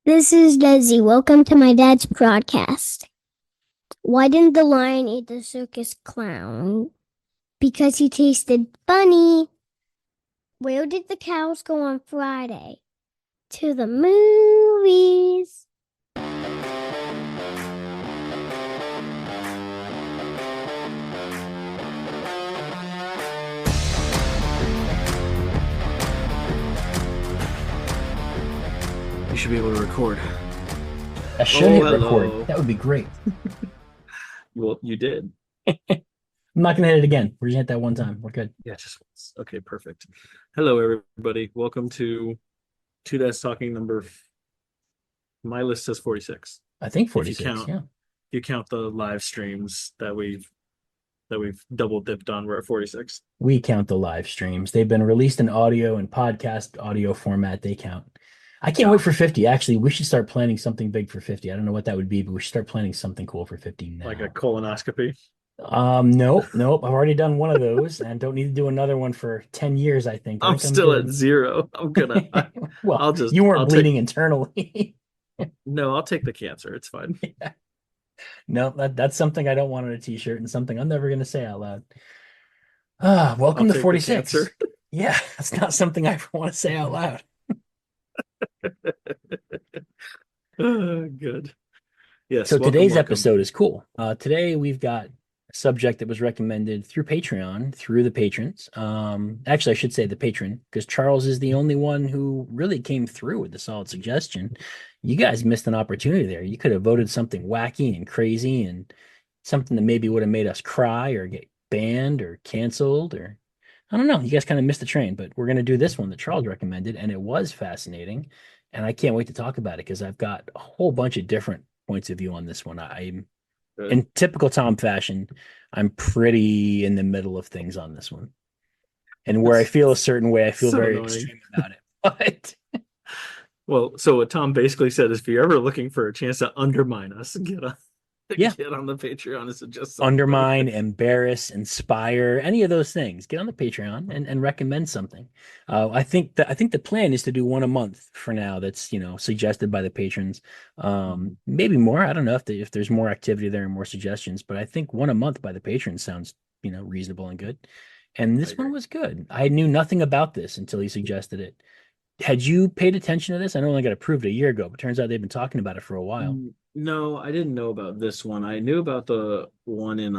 This is Desi. Welcome to my dad's podcast. Why didn't the lion eat the circus clown? Because he tasted funny. Where did the cows go on Friday? To the movies. You should be able to record. I should hit hello. record. That would be great. Well, you did. I'm not going to hit it again. We're going to hit that one time. We're good. Yeah, just once. Okay, perfect. Hello, everybody. Welcome to Two Dads Talking number. My list says 46. I think If 46. If you count the live streams that we've double dipped on, we're at 46. We count the live streams. They've been released in audio and podcast audio format. They count. I can't wait for 50. Actually, we should start planning something big for 50. I don't know what that would be, but we should start planning something cool for 50 now. Like a colonoscopy. Nope. I've already done one of those and don't need to do another one for 10 years, I think. I'm still at 0. I'm gonna. Well, you weren't bleeding internally. No, I'll take the cancer. It's fine. Yeah. No, that's something I don't want on a t-shirt and something I'm never going to say out loud. Welcome to 46. Yeah, that's not something I ever want to say out loud. Good. Yes. So welcome. today's episode is cool. Today we've got a subject that was recommended through Patreon, through the patrons. Actually, I should say the patron, because Charles is the only one who really came through with the solid suggestion. You guys missed an opportunity there. You could have voted something wacky and crazy and something that maybe would have made us cry or get banned or canceled, or I don't know. You guys kind of missed the train, but we're going to do this one that Charles recommended, and it was fascinating. And I can't wait to talk about it because I've got a whole bunch of different points of view on this one. I'm in typical Tom fashion. I'm pretty in the middle of things on this one. And where I feel a certain way, I feel very extreme about it. But well, so what Tom basically said is if you're ever looking for a chance to undermine us, get on the Patreon and suggest undermine, embarrass, inspire, any of those things. Get on the Patreon and recommend something. I think the plan is to do one a month for now. That's suggested by the patrons. Maybe more. I don't know if there's more activity there and more suggestions, but I think one a month by the patrons sounds reasonable and good. And this one was good. I knew nothing about this until he suggested it. Had you paid attention to this? I know I only got approved a year ago, but turns out they've been talking about it for a while. No, I didn't know about this one. I knew about the one in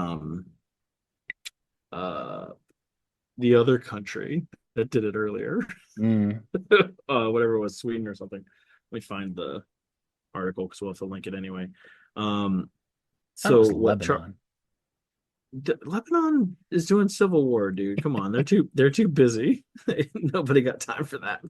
the other country that did it earlier. Whatever it was, Sweden or something. Let me find the article because we'll have to link it anyway. So what Lebanon is doing civil war, dude. Come on, they're too busy. Nobody got time for that.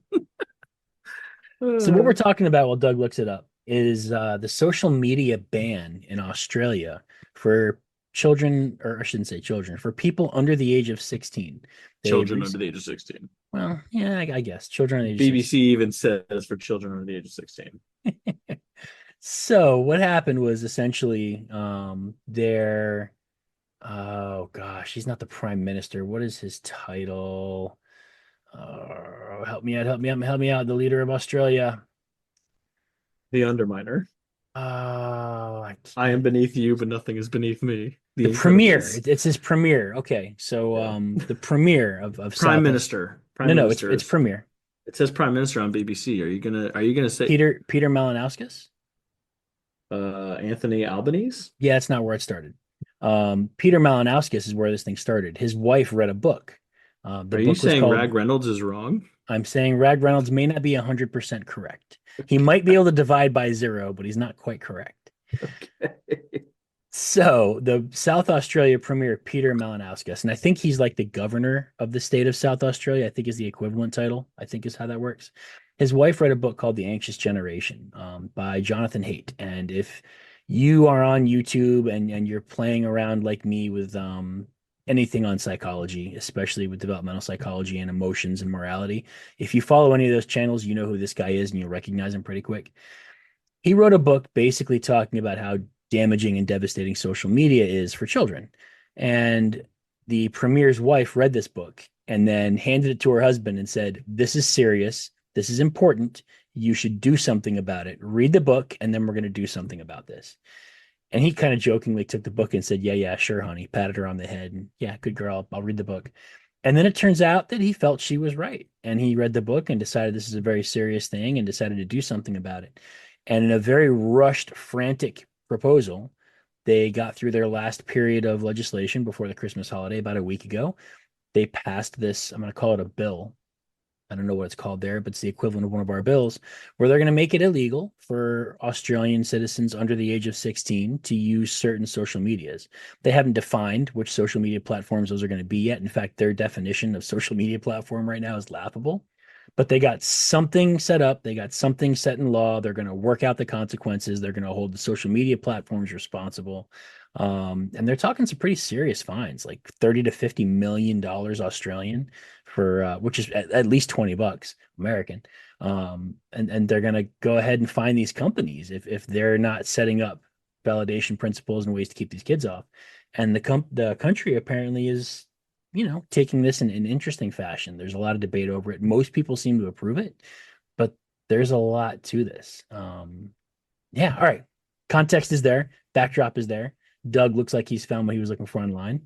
So what we're talking about while Doug looks it up is the social media ban in Australia for children, or I shouldn't say children, for people under the age of 16. Children under the age of 16. Well, yeah, I guess children under the age BBC of 16. even says for children under the age of 16. So what happened was essentially their oh gosh, he's not the prime minister. What is his title? Help me out. The leader of Australia. The Underminer. I am beneath you, but nothing is beneath me. The premier. It's his premier. Okay, so the premier of Prime Minister. It's premier. It says Prime Minister on BBC. Are you gonna say Peter Malinowskis? Anthony Albanese? Yeah, that's not where it started. Peter Malinowskis is where this thing started. His wife read a book. Are you saying Rag Reynolds is wrong? I'm saying Rag Reynolds may not be 100% correct. He might be able to divide by 0, but he's not quite correct. Okay. So the South Australia Premier, Peter Malinowskis, and I think he's like the governor of the state of South Australia, I think is the equivalent title, I think is how that works. His wife read a book called The Anxious Generation by Jonathan Haidt. And if you are on YouTube and you're playing around like me with anything on psychology, especially with developmental psychology and emotions and morality, if you follow any of those channels, you know who this guy is and you'll recognize him pretty quick. He wrote a book basically talking about how damaging and devastating social media is for children. And the premier's wife read this book and then handed it to her husband and said, "This is serious. This is important. You should do something about it. Read the book, and then we're going to do something about this. And he kind of jokingly took the book and said, yeah, yeah, sure, honey. Patted her on the head. And yeah, good girl. I'll read the book. And then it turns out that he felt she was right. And he read the book and decided this is a very serious thing and decided to do something about it. And in a very rushed, frantic proposal, they got through their last period of legislation before the Christmas holiday about a week ago. They passed this, I'm going to call it a bill. I don't know what it's called there, but it's the equivalent of one of our bills, where they're going to make it illegal for Australian citizens under the age of 16 to use certain social medias. They haven't defined which social media platforms those are going to be yet. In fact, their definition of social media platform right now is laughable. But they got something set up. They got something set in law. They're going to work out the consequences. They're going to hold the social media platforms responsible. And they're talking some pretty serious fines, like 30 to 50 million dollars Australian for which is at least 20 bucks American. And they're going to go ahead and fine these companies if they're not setting up validation principles and ways to keep these kids off. And the country apparently is, taking this in an interesting fashion. There's a lot of debate over it. Most people seem to approve it, but there's a lot to this. Yeah. All right. Context is there. Backdrop is there. Doug looks like he's found what he was looking for online.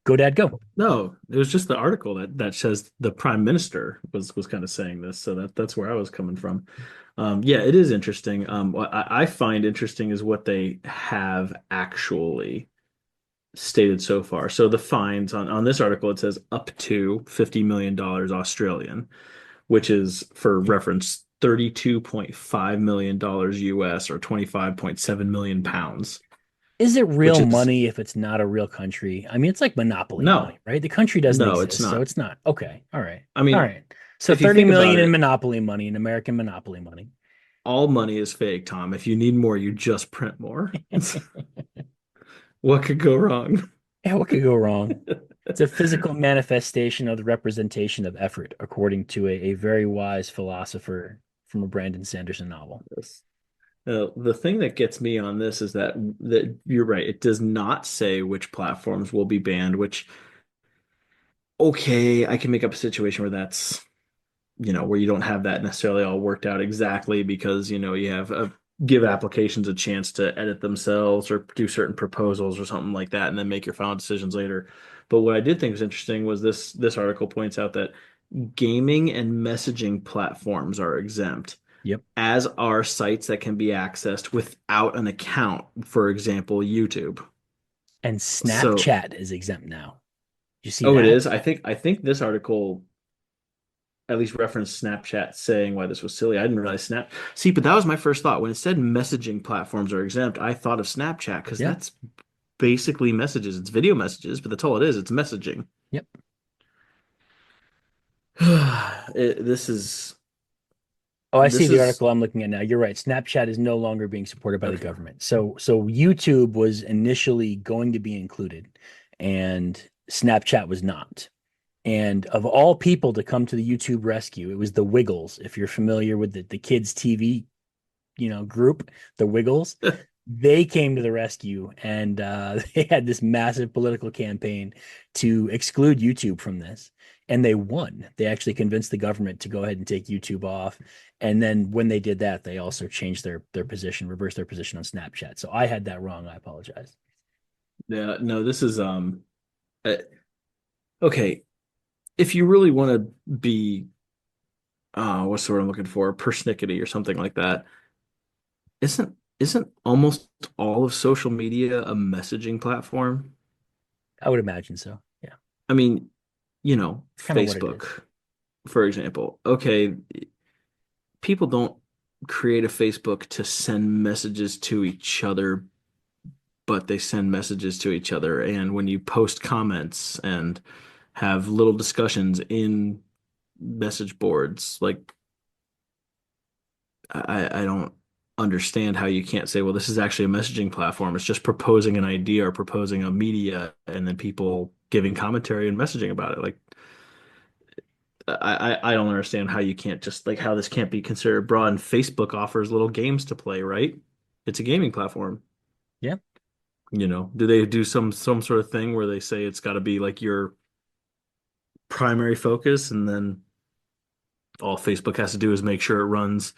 Go, Dad, go. No, it was just the article that says the prime minister was kind of saying this, so that's where I was coming from. Yeah, it is interesting. What I find interesting is what they have actually stated so far. So the fines on this article, it says up to $50 million Australian, which is, for reference, $32.5 million US, or 25.7 million pounds. Is it real Which is money if it's not a real country? I mean, it's like monopoly no, money, right? The country doesn't no, it's exist, so not. it's not. Okay. All right. I All mean, right. So if you 30 think about million in it, monopoly money, in American monopoly money. all money is fake, Tom. If you need more, you just print more. What could go wrong? Yeah, what could go wrong? It's a physical manifestation of the representation of effort, according to a very wise philosopher from a Brandon Sanderson novel. Yes. The thing that gets me on this is that you're right. It does not say which platforms will be banned, which, okay, I can make up a situation where that's, where you don't have that necessarily all worked out exactly, because, you have give applications a chance to edit themselves or do certain proposals or something like that, and then make your final decisions later. But what I did think was interesting was this article points out that gaming and messaging platforms are exempt, Yep. as are sites that can be accessed without an account, for example, YouTube. And So, Snapchat is exempt now. You see oh, it that? is. I think this article at least referenced Snapchat, saying why this was silly. I didn't realize Snap. See, but that was my first thought when it said messaging platforms are exempt. I thought of Snapchat, because Yeah. that's basically messages. It's video messages, but that's all it is. It's messaging. Yep. This is Oh, I see this the is article I'm looking at now. You're right. Snapchat is no longer being supported by the okay. government. So YouTube was initially going to be included, and Snapchat was not. And of all people to come to the YouTube rescue, it was the Wiggles. If you're familiar with the kids TV, group, the Wiggles, they came to the rescue, and they had this massive political campaign to exclude YouTube from this. And they won. They actually convinced the government to go ahead and take YouTube off. And then when they did that, they also changed their position, reversed their position on Snapchat. So I had that wrong. I apologize. Yeah, no, this is uh, okay. If you really want to be what's the word I'm looking for? Persnickety or something like that. Isn't almost all of social media a messaging platform? I would imagine so. Yeah. I mean, It's kind of what it is. Facebook, for example. Okay, people don't create a Facebook to send messages to each other, but they send messages to each other. And when you post comments and have little discussions in message boards, like, I don't understand how you can't say, well, this is actually a messaging platform. It's just proposing an idea or proposing a media, and then people giving commentary and messaging about it. Like, I don't understand how you can't just, like, how this can't be considered broad. And Facebook offers little games to play, right? It's a gaming platform. Yeah. Do they do some sort of thing where they say it's got to be like your primary focus, and then all Facebook has to do is make sure it runs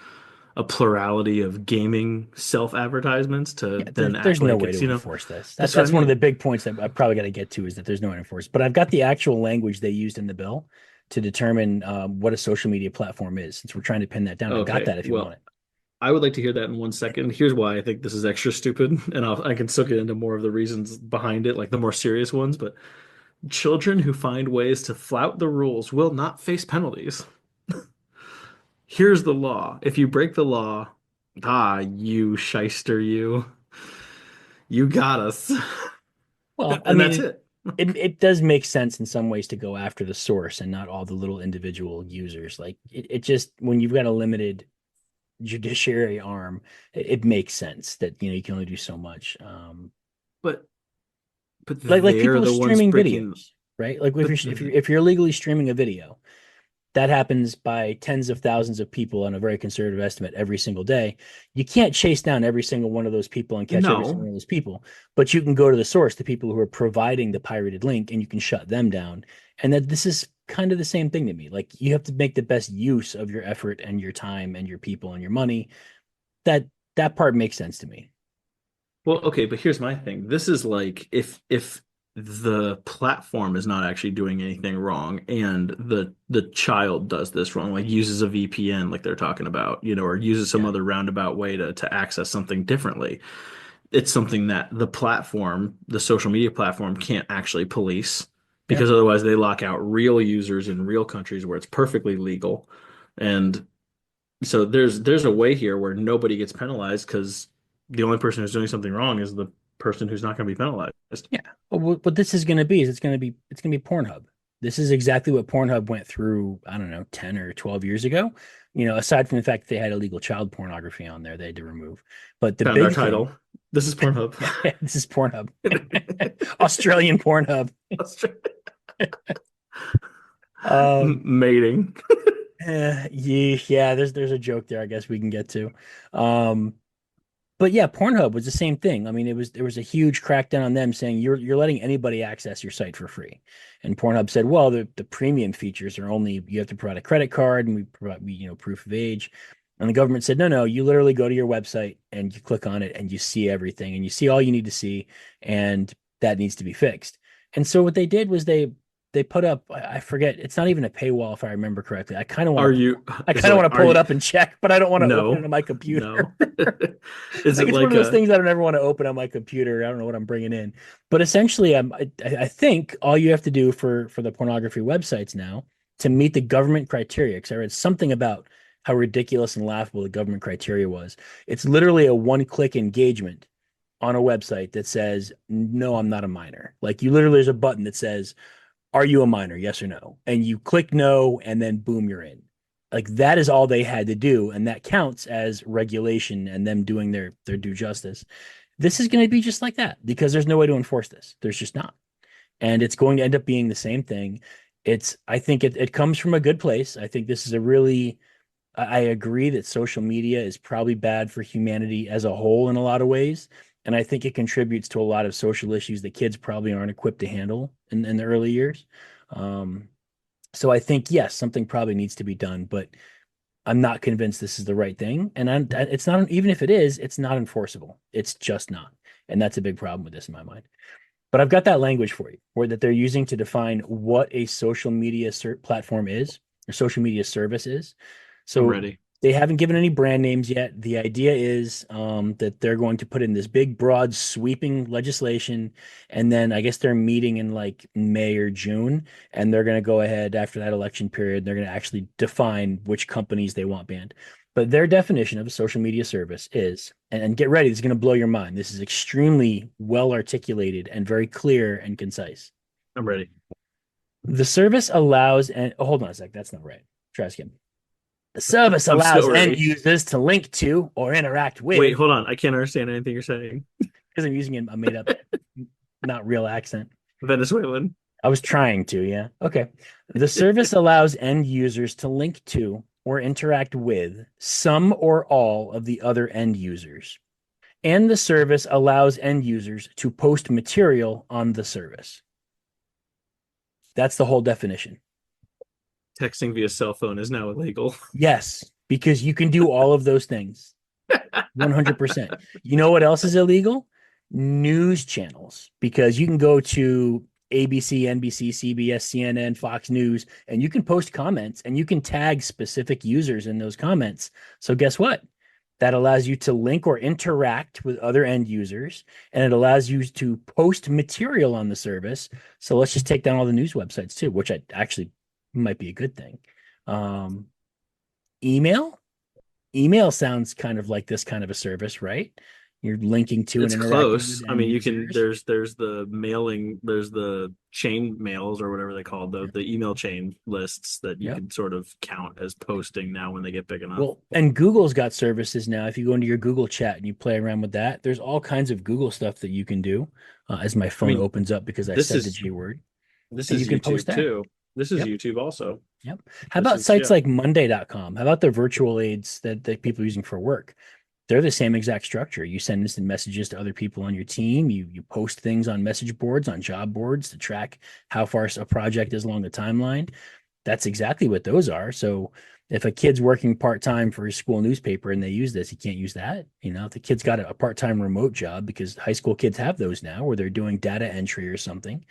a plurality of gaming self-advertisements to then There's act no like way it's, to enforce this. that's what I That's one of the mean. big points that I probably got to get to is that there's no way to enforce. But I've got the actual language they used in the bill to determine what a social media platform is. Since we're trying to pin that down, I've got Okay, that if you want well, it. I would like to hear that in 1 second. Here's why I think this is extra stupid, and I can still get into more of the reasons behind it, like the more serious ones. But children who find ways to flout the rules will not face penalties. Here's the law. If you break the law, you shyster, you got us. Well, I And that's mean, it. it does make sense in some ways to go after the source and not all the little individual users. Like it just when you've got a limited judiciary arm, it makes sense that you can only do so much. But but Like they're people the ones streaming breaking. videos, right? Like if But you're illegally streaming a video, that happens by tens of thousands of people on a very conservative estimate every single day. You can't chase down every single one of those people and catch every single no, one of those people, but you can go to the source, the people who are providing the pirated link, and you can shut them down. And that this is kind of the same thing to me. Like you have to make the best use of your effort and your time and your people and your money. That that part makes sense to me. well, okay, but here's my thing. This is like if the platform is not actually doing anything wrong and the child does this wrong, like uses a VPN like they're talking about, or uses some Yeah. other roundabout way to access something differently. It's something that the platform, the social media platform, can't actually police Yeah. because otherwise they lock out real users in real countries where it's perfectly legal. And so there's a way here where nobody gets penalized because the only person who's doing something wrong is the person who's not going to be penalized. Yeah. Well, what this is going to be is it's going to be Pornhub. This is exactly what Pornhub went through, I don't know, 10 or 12 years ago. Aside from the fact that they had illegal child pornography on there, they had to remove. But the Found our big thing, title. This is Pornhub. this is Pornhub, Australian Pornhub. Um, Mating. yeah, there's a joke there, I guess we can get to. Um, But yeah, Pornhub was the same thing. I mean, there was a huge crackdown on them saying you're letting anybody access your site for free. And Pornhub said, well, the premium features are only you have to provide a credit card and we provide proof of age. And the government said, no, you literally go to your website and you click on it and you see everything and you see all you need to see, and that needs to be fixed. And so what they did was they put up, I forget, it's not even a paywall if I remember correctly. I kind of Are want to you? I Is it kind of like? want to Are pull it you? up and check, but I don't want to open it No, on my computer. no. Is Like it it's one like of those a? things I don't ever want to open on my computer. I don't know what I'm bringing in, but essentially, I think all you have to do for the pornography websites now to meet the government criteria, because I read something about how ridiculous and laughable the government criteria was. It's literally a one-click engagement on a website that says, "No, I'm not a minor." Like you literally, there's a button that says, "Are you a minor? Yes or no?" And you click no, and then boom, you're in. Like that is all they had to do, and that counts as regulation and them doing their due justice. This is going to be just like that because there's no way to enforce this. There's just not, and it's going to end up being the same thing. I think it comes from a good place. I think this is a really I agree that social media is probably bad for humanity as a whole in a lot of ways. And I think it contributes to a lot of social issues that kids probably aren't equipped to handle in the early years. Um, so I think, yes, something probably needs to be done, but I'm not convinced this is the right thing. And it's not, even if it is, it's not enforceable. It's just not. And that's a big problem with this in my mind. But I've got that language for you, where that they're using to define what a social media platform is or social media service is. I'm So ready. they haven't given any brand names yet. The idea is that they're going to put in this big, broad, sweeping legislation, and then I guess they're meeting in like May or June, and they're going to go ahead after that election period. They're going to actually define which companies they want banned. But their definition of a social media service is, and get ready, this is going to blow your mind. This is extremely well articulated and very clear and concise. I'm ready. The service allows, and oh, hold on a sec, that's not right. Try again. The service I'm allows still end ready. users to link to or interact Wait, with, hold on. I can't understand anything you're saying. because I'm using a made up, not real accent. Venezuelan. I was trying to, yeah. Okay. The service allows end users to link to or interact with some or all of the other end users. And the service allows end users to post material on the service. That's the whole definition. Texting via cell phone is now illegal. Yes, because you can do all of those things. 100%. You know what else is illegal? News channels, because you can go to ABC, NBC, CBS, CNN, Fox News, and you can post comments and you can tag specific users in those comments. So guess what? That allows you to link or interact with other end users, and it allows you to post material on the service. So let's just take down all the news websites too, which I actually might be a good thing. Um, email email sounds kind of like this kind of a service, right? You're linking to and It's interacting close. with I end mean, you can. users. There's the mailing. There's the chain mails or whatever they call it, the email chain lists that you Yep. can sort of count as posting now when they get big enough. Well, and Google's got services now. If you go into your Google chat and you play around with that, there's all kinds of Google stuff that you can do as my I phone mean, opens up because I this said the is G word, this and you is can post YouTube there. too. This is Yep. YouTube also. Yep. How This about is sites like Monday.com? How about the virtual aids that people are using for work? They're the same exact structure. You send instant messages to other people on your team. You post things on message boards, on job boards to track how far a project is along the timeline. That's exactly what those are. So if a kid's working part-time for his school newspaper and they use this, he can't use that. If the kid's got a part-time remote job, because high school kids have those now where they're doing data entry or something,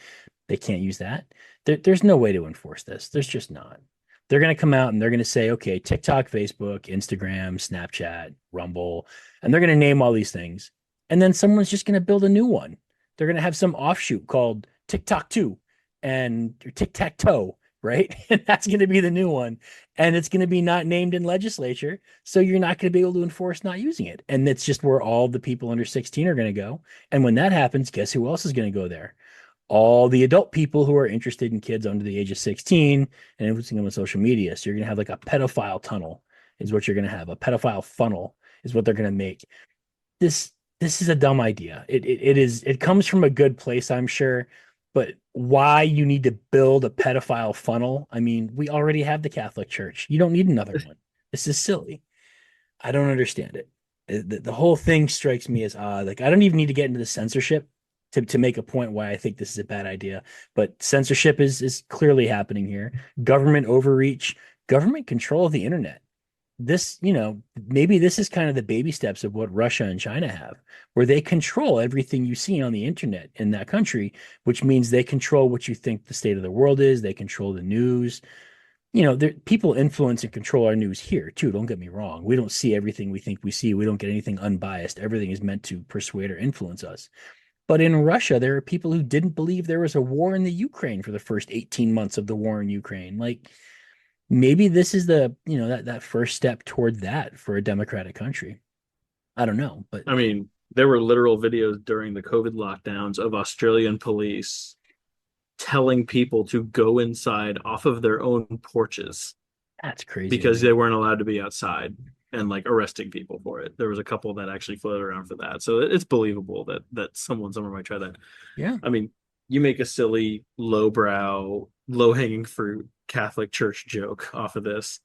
they can't use that. There's no way to enforce this. There's just not. They're going to come out and they're going to say, okay, TikTok, Facebook, Instagram, Snapchat, Rumble, and they're going to name all these things. And then someone's just going to build a new one. They're going to have some offshoot called TikTok 2 and Tic Tac Toe, right? And that's going to be the new one. And it's going to be not named in legislature. So you're not going to be able to enforce not using it. And that's just where all the people under 16 are going to go. And when that happens, guess who else is going to go there? All the adult people who are interested in kids under the age of 16 and influencing them on social media. So you're going to have like a pedophile tunnel is what you're going to have. A pedophile funnel is what they're going to make. This is a dumb idea. It comes from a good place, I'm sure, but why you need to build a pedophile funnel? I mean, we already have the Catholic Church. You don't need another one. This is silly. I don't understand it. The whole thing strikes me as odd. Like, I don't even need to get into the censorship to make a point why I think this is a bad idea. But censorship is clearly happening here. Government overreach, government control of the internet. This, maybe this is kind of the baby steps of what Russia and China have, where they control everything you see on the internet in that country, which means they control what you think the state of the world is. They control the news. People influence and control our news here too. Don't get me wrong. We don't see everything we think we see. We don't get anything unbiased. Everything is meant to persuade or influence us. But in Russia, there are people who didn't believe there was a war in the Ukraine for the first 18 months of the war in Ukraine. Like, maybe this is that first step toward that for a democratic country. I don't know, but I mean, there were literal videos during the COVID lockdowns of Australian police telling people to go inside off of their own porches that's crazy to because me. they weren't allowed to be outside, and like arresting people for it. There was a couple that actually floated around for that. So it's believable that someone somewhere might try that. Yeah. I mean, you make a silly, lowbrow, low-hanging fruit Catholic Church joke off of this.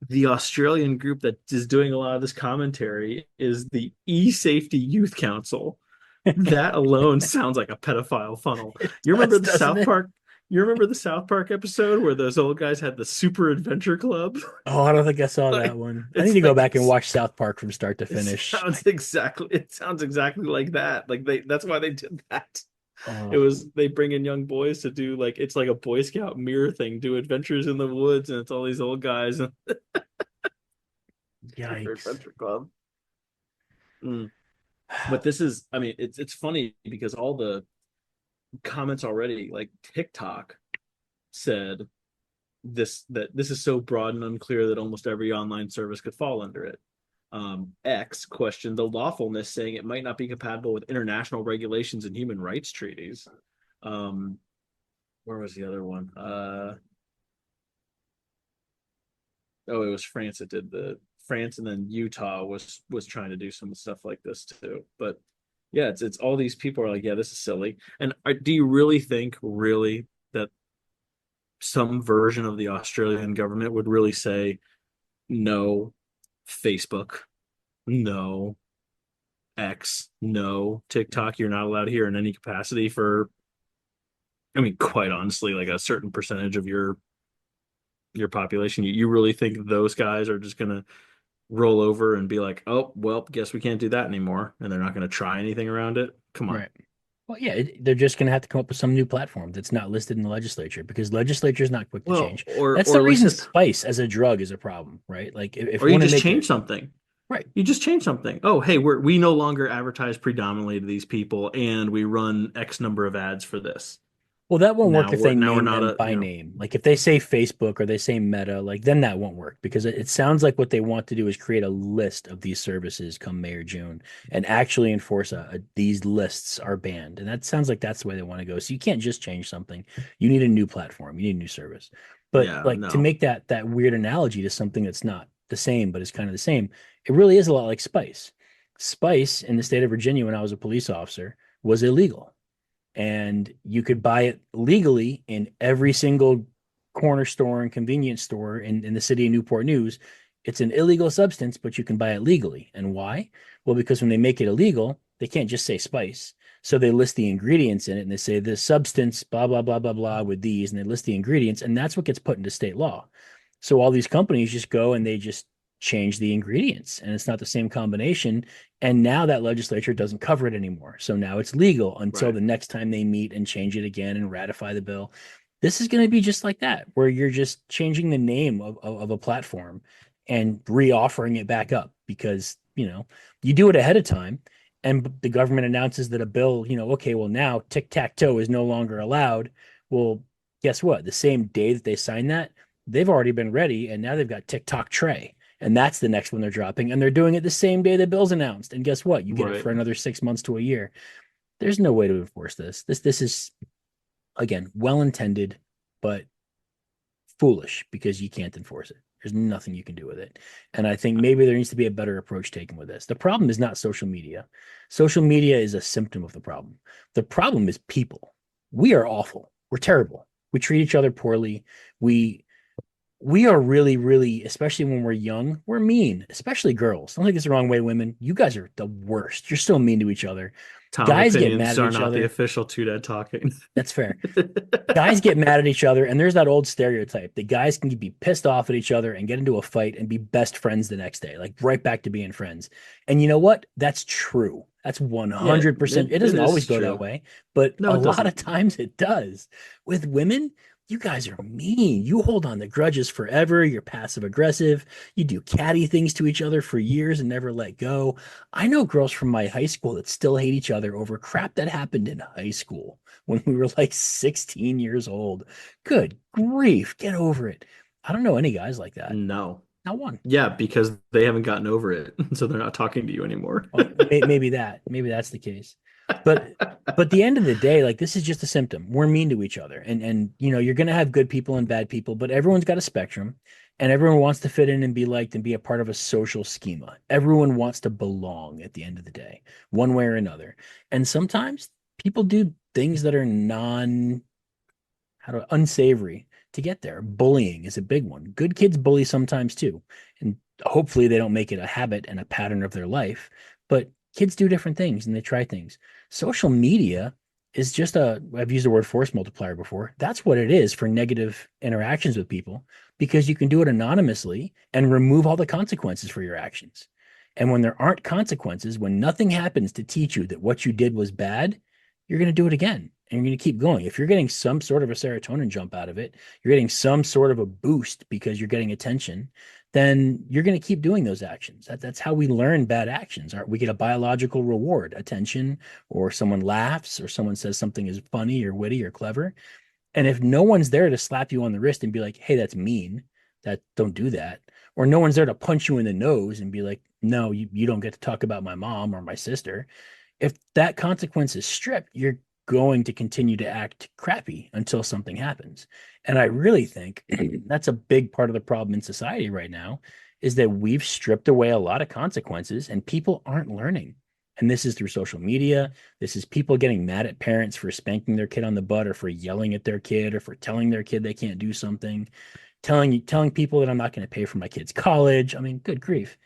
The Australian group that is doing a lot of this commentary is the E-Safety Youth Council. That alone sounds like a pedophile funnel. It You remember does, the doesn't South it? Park? You remember the South Park episode where those old guys had the Super Adventure Club? Oh, I don't think I saw that Like, one. I need it's to go like back and watch South Park from start to finish. it sounds exactly like that. Like that's why they did that. It Oh, was they bring in young boys to do like it's like a Boy Scout mirror thing, do adventures in the woods, and it's all these old guys and Super yikes. Adventure Club. Mm. But this is, I mean, it's funny because all the comments already, like TikTok said that this is so broad and unclear that almost every online service could fall under it. X questioned the lawfulness, saying it might not be compatible with international regulations and human rights treaties. Um, where was the other one? Oh, it was France that did the France, and then Utah was trying to do some stuff like this too. But yeah, it's all these people are like, yeah, this is silly. And do you really think that some version of the Australian government would really say no Facebook, no X, no TikTok, you're not allowed here in any capacity for I mean, quite honestly, like a certain percentage of your population, you really think those guys are just gonna roll over and be like, oh, well, guess we can't do that anymore, and they're not gonna try anything around it? Come on. Right. Well, yeah, they're just going to have to come up with some new platform that's not listed in the legislature because legislature is not quick to Well, change. That's the or let's reason just, spice as a drug is a problem, right? Like if or we you want to just make change it something. right. You just change something. Oh, hey, we no longer advertise predominantly to these people, and we run X number of ads for this. Well, that won't work if they Now we're name not them a, by name. Like if they say Facebook or they say Meta, like then that won't work because it sounds like what they want to do is create a list of these services come May or June and actually enforce these lists are banned. And that sounds like that's the way they want to go. So you can't just change something. You need a new platform. You need a new service. But yeah, like to no. make that weird analogy to something that's not the same, but is kind of the same, it really is a lot like Spice. Spice in the state of Virginia when I was a police officer was illegal and you could buy it legally in every single corner store and convenience store in the city of Newport News. It's an illegal substance, but you can buy it legally. And why? Well, because when they make it illegal, they can't just say spice. So they list the ingredients in it and they say this substance, blah, blah, blah, blah, blah, with these, and they list the ingredients. And that's what gets put into state law. So all these companies just go and they just change the ingredients and it's not the same combination. And now that legislature doesn't cover it anymore. So now it's legal until Right. the next time they meet and change it again and ratify the bill. This is going to be just like that, where you're just changing the name of a platform and re-offering it back up because, you do it ahead of time and the government announces that a bill, okay, well, now tic-tac-toe is no longer allowed. Well, guess what? The same day that they sign that, they've already been ready and now they've got TikTok Tray. And that's the next one they're dropping. And they're doing it the same day the bill's announced. And guess what? You get it Right. for another 6 months to a year. There's no way to enforce this. This is again well intended, but foolish because you can't enforce it. There's nothing you can do with it. And I think maybe there needs to be a better approach taken with this. The problem is not social media. Social media is a symptom of the problem. The problem is people. We are awful. We're terrible. We treat each other poorly. We are really, really, especially when we're young, we're mean, especially girls. Don't take this the wrong way, women. You guys are the worst. You're so mean to each other. Tom, Guys get mad opinions at are each not the other. official two dead talking. That's fair. Guys get mad at each other, and there's that old stereotype that guys can be pissed off at each other and get into a fight and be best friends the next day, like right back to being friends. And you know what? That's true. That's Yeah, 100%. It it doesn't always is go that true. way, but No, a it lot of doesn't. times it does. With women, you guys are mean. You hold on to grudges forever. You're passive aggressive. You do catty things to each other for years and never let go. I know girls from my high school that still hate each other over crap that happened in high school when we were like 16 years old. Good grief, get over it. I don't know any guys like that. No. Not one. Yeah, because they haven't gotten over it, so they're not talking to you anymore. Well, maybe that's the case. But but the end of the day, like this is just a symptom. We're mean to each other. And you're gonna have good people and bad people, but everyone's got a spectrum and everyone wants to fit in and be liked and be a part of a social schema. Everyone wants to belong at the end of the day, one way or another. And sometimes people do things that are unsavory to get there. Bullying is a big one. Good kids bully sometimes too. And hopefully they don't make it a habit and a pattern of their life, but kids do different things and they try things. Social media is just I've used the word force multiplier before. That's what it is for negative interactions with people because you can do it anonymously and remove all the consequences for your actions. And when there aren't consequences, when nothing happens to teach you that what you did was bad, you're going to do it again and you're going to keep going. If you're getting some sort of a serotonin jump out of it, you're getting some sort of a boost because you're getting attention, then you're going to keep doing those actions. That's how we learn bad actions. We get a biological reward, attention, or someone laughs, or someone says something is funny or witty or clever. And if no one's there to slap you on the wrist and be like, hey, that's mean, that don't do that, or no one's there to punch you in the nose and be like, no, you don't get to talk about my mom or my sister, if that consequence is stripped, you're going to continue to act crappy until something happens. And I really think that's a big part of the problem in society right now is that we've stripped away a lot of consequences and people aren't learning. And this is through social media. This is people getting mad at parents for spanking their kid on the butt or for yelling at their kid or for telling their kid they can't do something, telling people that I'm not going to pay for my kid's college. I mean, good grief.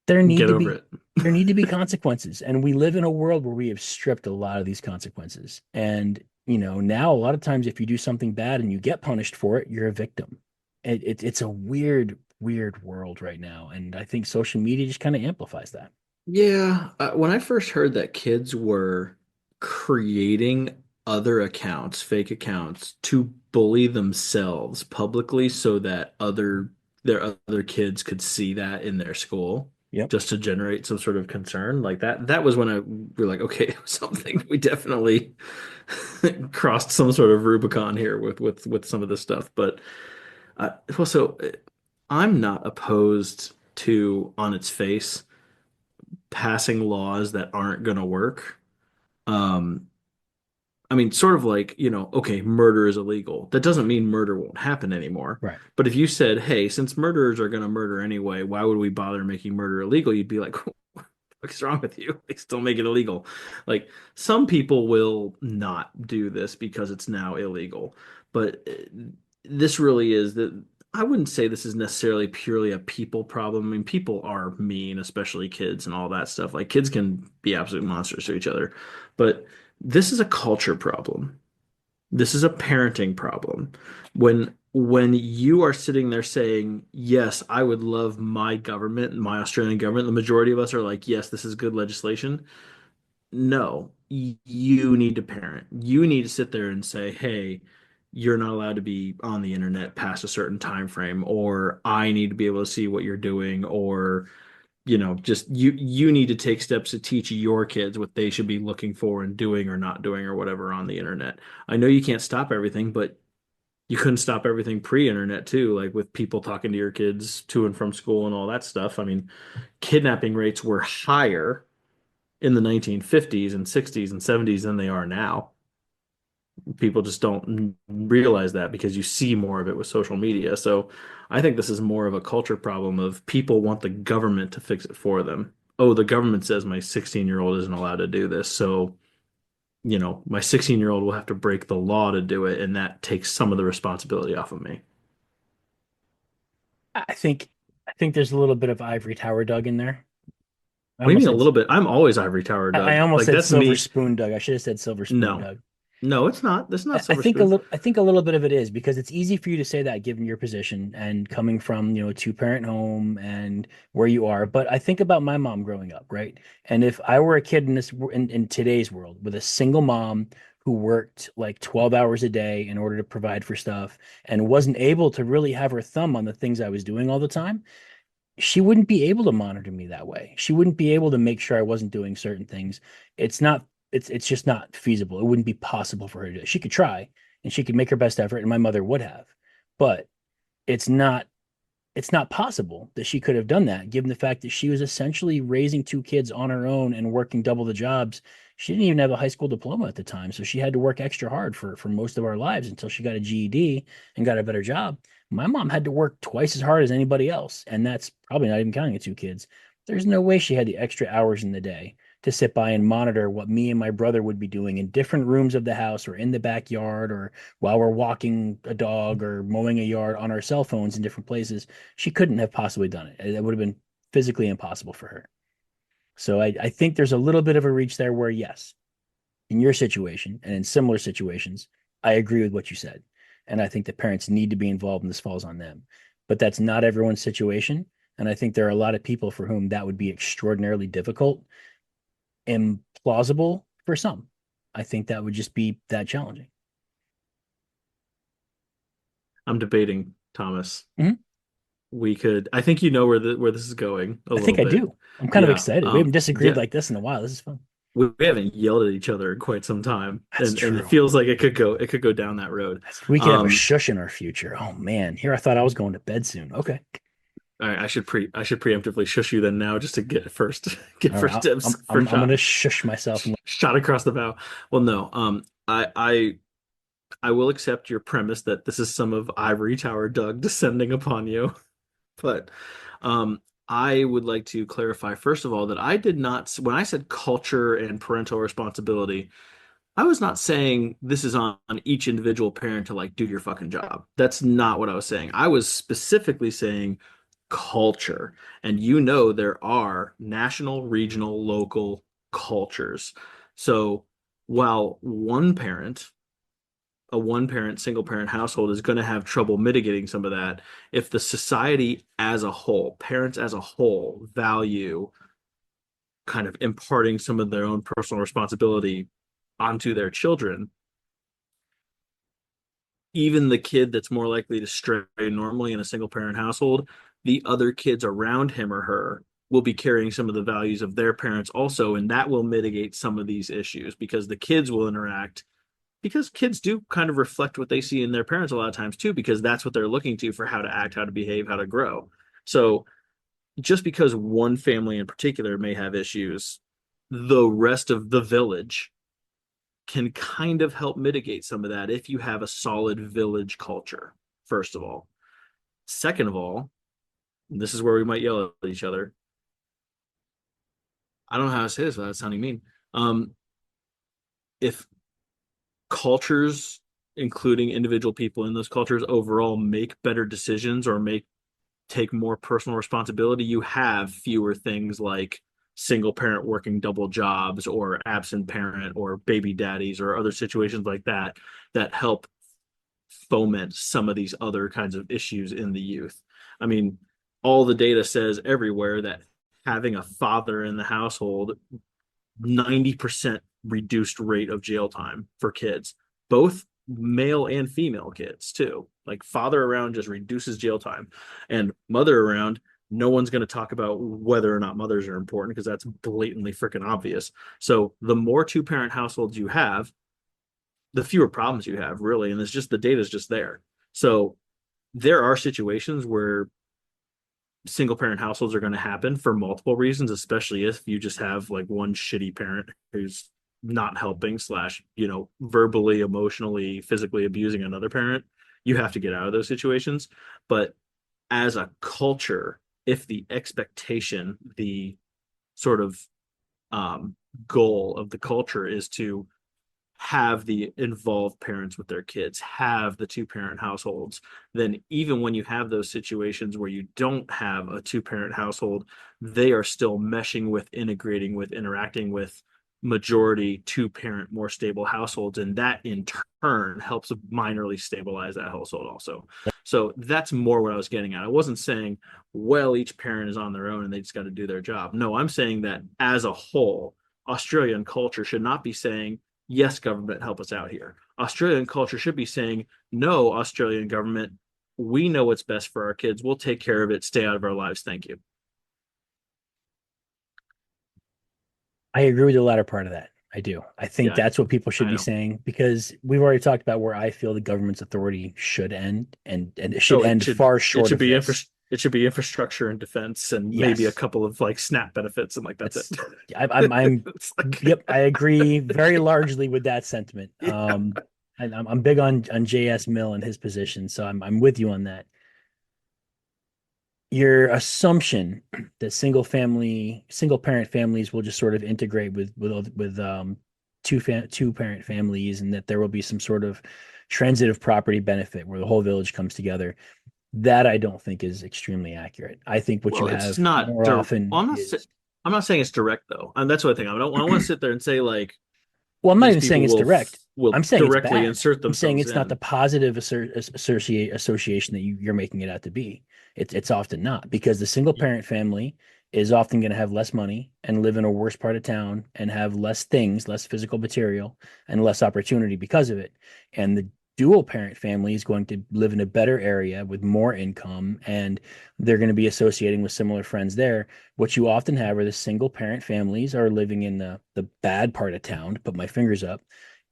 There need Get to over be it. there need to be consequences, and we live in a world where we have stripped a lot of these consequences. And Now a lot of times if you do something bad and you get punished for it, you're a victim. It's a weird, weird world right now. And I think social media just kind of amplifies that. Yeah, when I first heard that kids were creating other accounts, fake accounts, to bully themselves publicly so that their other kids could see that in their school, Yep. just to generate some sort of concern, like that was when I we're like, okay, something we definitely crossed some sort of Rubicon here with some of this stuff. But also, I'm not opposed to, on its face, passing laws that aren't going to work. Um, I mean, sort of like, okay, murder is illegal. That doesn't mean murder won't happen anymore. Right. But if you said, hey, since murderers are going to murder anyway, why would we bother making murder illegal? You'd be like, what's wrong with you? They still make it illegal. Like, some people will not do this because it's now illegal. But this really is that I wouldn't say this is necessarily purely a people problem. I mean, people are mean, especially kids and all that stuff. Like, kids can be absolute monsters to each other. But this is a culture problem. This is a parenting problem. When you are sitting there saying, "Yes, I would love my government, my Australian government," the majority of us are like, "Yes, this is good legislation." No, you need to parent. You need to sit there and say, "Hey, you're not allowed to be on the internet past a certain time frame," or "I need to be able to see what you're doing," or just you need to take steps to teach your kids what they should be looking for and doing or not doing or whatever on the internet. I know you can't stop everything, but you couldn't stop everything pre-internet too, like with people talking to your kids to and from school and all that stuff. I mean, kidnapping rates were higher in the 1950s and 60s and 70s than they are now. People just don't realize that because you see more of it with social media. So I think this is more of a culture problem of people want the government to fix it for them. Oh, the government says my 16-year-old isn't allowed to do this. So, my 16-year-old will have to break the law to do it, and that takes some of the responsibility off of me. I think I think there's a little bit of ivory tower Doug in there. I What do you almost mean a said little bit? I'm always Ivory Tower, I Doug. almost Like said that's silver me. spoon Doug. I should have said silver spoon No. Doug. No, it's not. That's not I Silver think a Spoon. little. I think a little bit of it is because it's easy for you to say that given your position and coming from a two-parent home and where you are. But I think about my mom growing up, right? And if I were a kid in today's world with a single mom who worked like 12 hours a day in order to provide for stuff and wasn't able to really have her thumb on the things I was doing all the time, she wouldn't be able to monitor me that way. She wouldn't be able to make sure I wasn't doing certain things. It's not it's just not feasible. It wouldn't be possible for her to do. She could try and she could make her best effort and my mother would have. But it's not it's not possible that she could have done that given the fact that she was essentially raising two kids on her own and working double the jobs. She didn't even have a high school diploma at the time, so she had to work extra hard for most of our lives until she got a GED and got a better job. My mom had to work twice as hard as anybody else, and that's probably not even counting the two kids. There's no way she had the extra hours in the day to sit by and monitor what me and my brother would be doing in different rooms of the house or in the backyard or while we're walking a dog or mowing a yard on our cell phones in different places. She couldn't have possibly done it. It would have been physically impossible for her. So I think there's a little bit of a reach there where, yes, in your situation and in similar situations, I agree with what you said. And I think that parents need to be involved and this falls on them. But that's not everyone's situation. And I think there are a lot of people for whom that would be extraordinarily difficult and plausible for some. I think that would just be that challenging. I'm debating, Thomas. Mhm. I think you know where this is going a I little think I bit. do. I'm kind of Yeah. excited. We haven't disagreed Yeah. like this in a while. This is fun. We haven't yelled at each other in quite some time, That's and it true. feels like it could go down that road. We could have a Um, shush in our future. Oh man, here I thought I was going to bed soon. Okay, all right, I should preemptively shush you then now just to get first get all right. first dibs, I'm first I'm gonna shot shush myself. And shot across the bow. Well, no. I will accept your premise that this is some of Ivory Tower Doug descending upon you. But I would like to clarify, first of all, that I did not, when I said culture and parental responsibility, I was not saying this is on each individual parent to like do your fucking job. That's not what I was saying. I was specifically saying culture. And there are national, regional, local cultures. So while one parent a one parent, single parent household is going to have trouble mitigating some of that if the society as a whole, parents as a whole, value kind of imparting some of their own personal responsibility onto their children. Even the kid that's more likely to stray normally in a single parent household, the other kids around him or her will be carrying some of the values of their parents also, and that will mitigate some of these issues because the kids will interact, because kids do kind of reflect what they see in their parents a lot of times too, because that's what they're looking to for how to act, how to behave, how to grow. So just because one family in particular may have issues, the rest of the village can kind of help mitigate some of that if you have a solid village culture, first of all. Second of all, this is where we might yell at each other. I don't know how to say this without sounding mean. If cultures, including individual people in those cultures, overall make better decisions or take more personal responsibility, you have fewer things like single parent working double jobs or absent parent or baby daddies or other situations like that that help foment some of these other kinds of issues in the youth. I mean, all the data says everywhere that having a father in the household, 90% reduced rate of jail time for kids, both male and female kids too. Like father around just reduces jail time, and mother around, no one's going to talk about whether or not mothers are important because that's blatantly freaking obvious. So the more two-parent households you have, the fewer problems you have, really. And it's just the data is just there. So there are situations where single parent households are going to happen for multiple reasons, especially if you just have like one shitty parent who's not helping slash, verbally, emotionally, physically abusing another parent. You have to get out of those situations. But as a culture, if the expectation, the sort of goal of the culture is to have the involved parents with their kids, have the two-parent households, then even when you have those situations where you don't have a two-parent household, they are still meshing with, integrating with, interacting with majority two-parent, more stable households, and that in turn helps minorly stabilize that household also. So that's more what I was getting at. I wasn't saying, well, each parent is on their own and they just got to do their job. No, I'm saying that as a whole, Australian culture should not be saying, yes, government, help us out here. Australian culture should be saying, no, Australian government, we know what's best for our kids. We'll take care of it. Stay out of our lives. Thank you. I agree with the latter part of that. I do. I think that's what people should be saying, because we've already talked about where I feel the government's authority should end, and it should end far short of this. It should be infrastructure and defense, and maybe a couple of like SNAP benefits, and like that's it. I'm yep, I agree very largely with that sentiment. Yeah. I'm big on JS Mill and his position, so I'm with you on that. Your assumption that single parent families will just sort of integrate with two parent families, and that there will be some sort of transitive property benefit where the whole village comes together, that I don't think is extremely accurate. I think what you have more often is, I'm not saying it's direct though, and that's what I think. I don't want to sit there and say like, well, I'm not even saying it's direct. I'm saying directly it's insert themselves. I'm saying it's not the positive association that you're making it out to be. It's often not, because the single parent family is often going to have less money and live in a worse part of town and have less things, less physical material, and less opportunity because of it. And the dual parent family is going to live in a better area with more income, and they're going to be associating with similar friends there. What you often have are the single parent families are living in the bad part of town, to put my fingers up,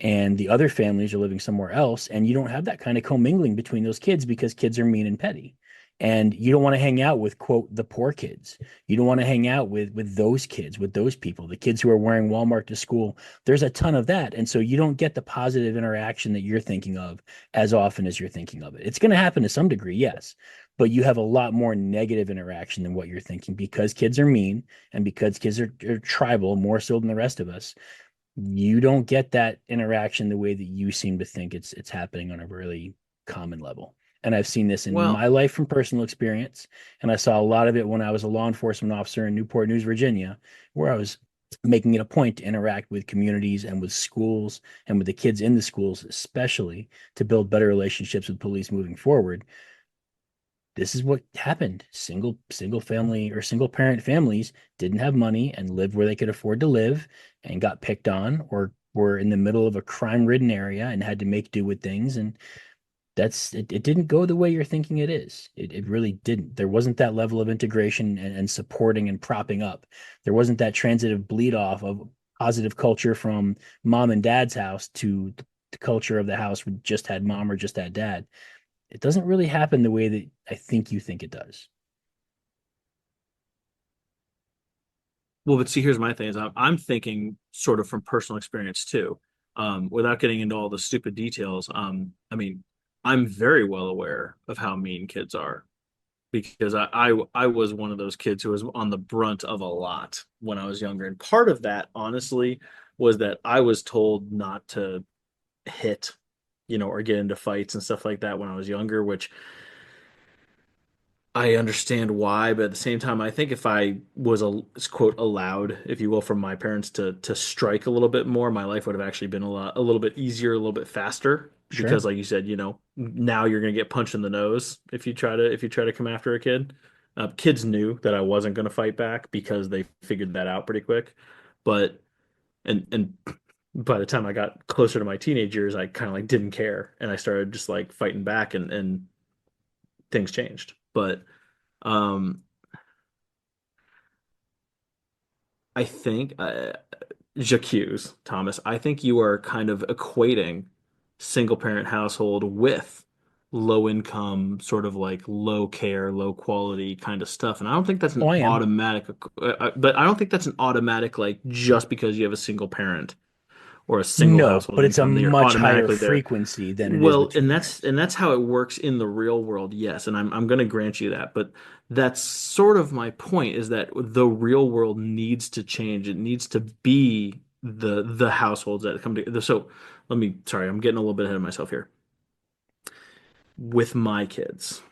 and the other families are living somewhere else, and you don't have that kind of commingling between those kids because kids are mean and petty. And you don't want to hang out with, quote, the poor kids. You don't want to hang out with those kids, with those people, the kids who are wearing Walmart to school. There's a ton of that. And so you don't get the positive interaction that you're thinking of as often as you're thinking of it. It's going to happen to some degree, yes, but you have a lot more negative interaction than what you're thinking, because kids are mean and because kids are tribal more so than the rest of us. You don't get that interaction the way that you seem to think it's happening on a really common level. And I've seen this in my life from personal experience. And I saw a lot of it when I was a law enforcement officer in Newport News, Virginia, where I was making it a point to interact with communities and with schools and with the kids in the schools, especially to build better relationships with police moving forward. This is what happened. Single family or single parent families didn't have money and lived where they could afford to live and got picked on or were in the middle of a crime-ridden area and had to make do with things. And it didn't go the way you're thinking it is. It really didn't. There wasn't that level of integration and supporting and propping up. There wasn't that transitive bleed off of positive culture from mom and dad's house to the culture of the house we just had mom or just had dad. It doesn't really happen the way that I think you think it does. Well, but see, here's my thing is I'm thinking sort of from personal experience too, without getting into all the stupid details. I mean, I'm very well aware of how mean kids are because I was one of those kids who was on the brunt of a lot when I was younger. And part of that, honestly, was that I was told not to hit, or get into fights and stuff like that when I was younger, which I understand why, but at the same time, I think if I was a quote allowed, if you will, from my parents to strike a little bit more, my life would have actually been a little bit easier, a little bit faster. Because, Sure. like you said, now you're gonna get punched in the nose if you try to come after a kid. Kids knew that I wasn't gonna fight back because they figured that out pretty quick. But and by the time I got closer to my teenage years, I kind of like didn't care, and I started just like fighting back, and things changed. But um, I think Jacques, Thomas, I think you are kind of equating single parent household with low income, sort of like low care, low quality kind of stuff. And I don't think that's Oh, an I am. automatic, but I don't think that's an automatic, like just because you have a single parent or a single No, household but it's a income that you're much higher automatically there. frequency than it is Well, with two and that's parents. and that's how it works in the real world, yes, and I'm going to grant you that, but that's sort of my point is that the real world needs to change. It needs to be the households that come together. So sorry, I'm getting a little bit ahead of myself here. With my kids,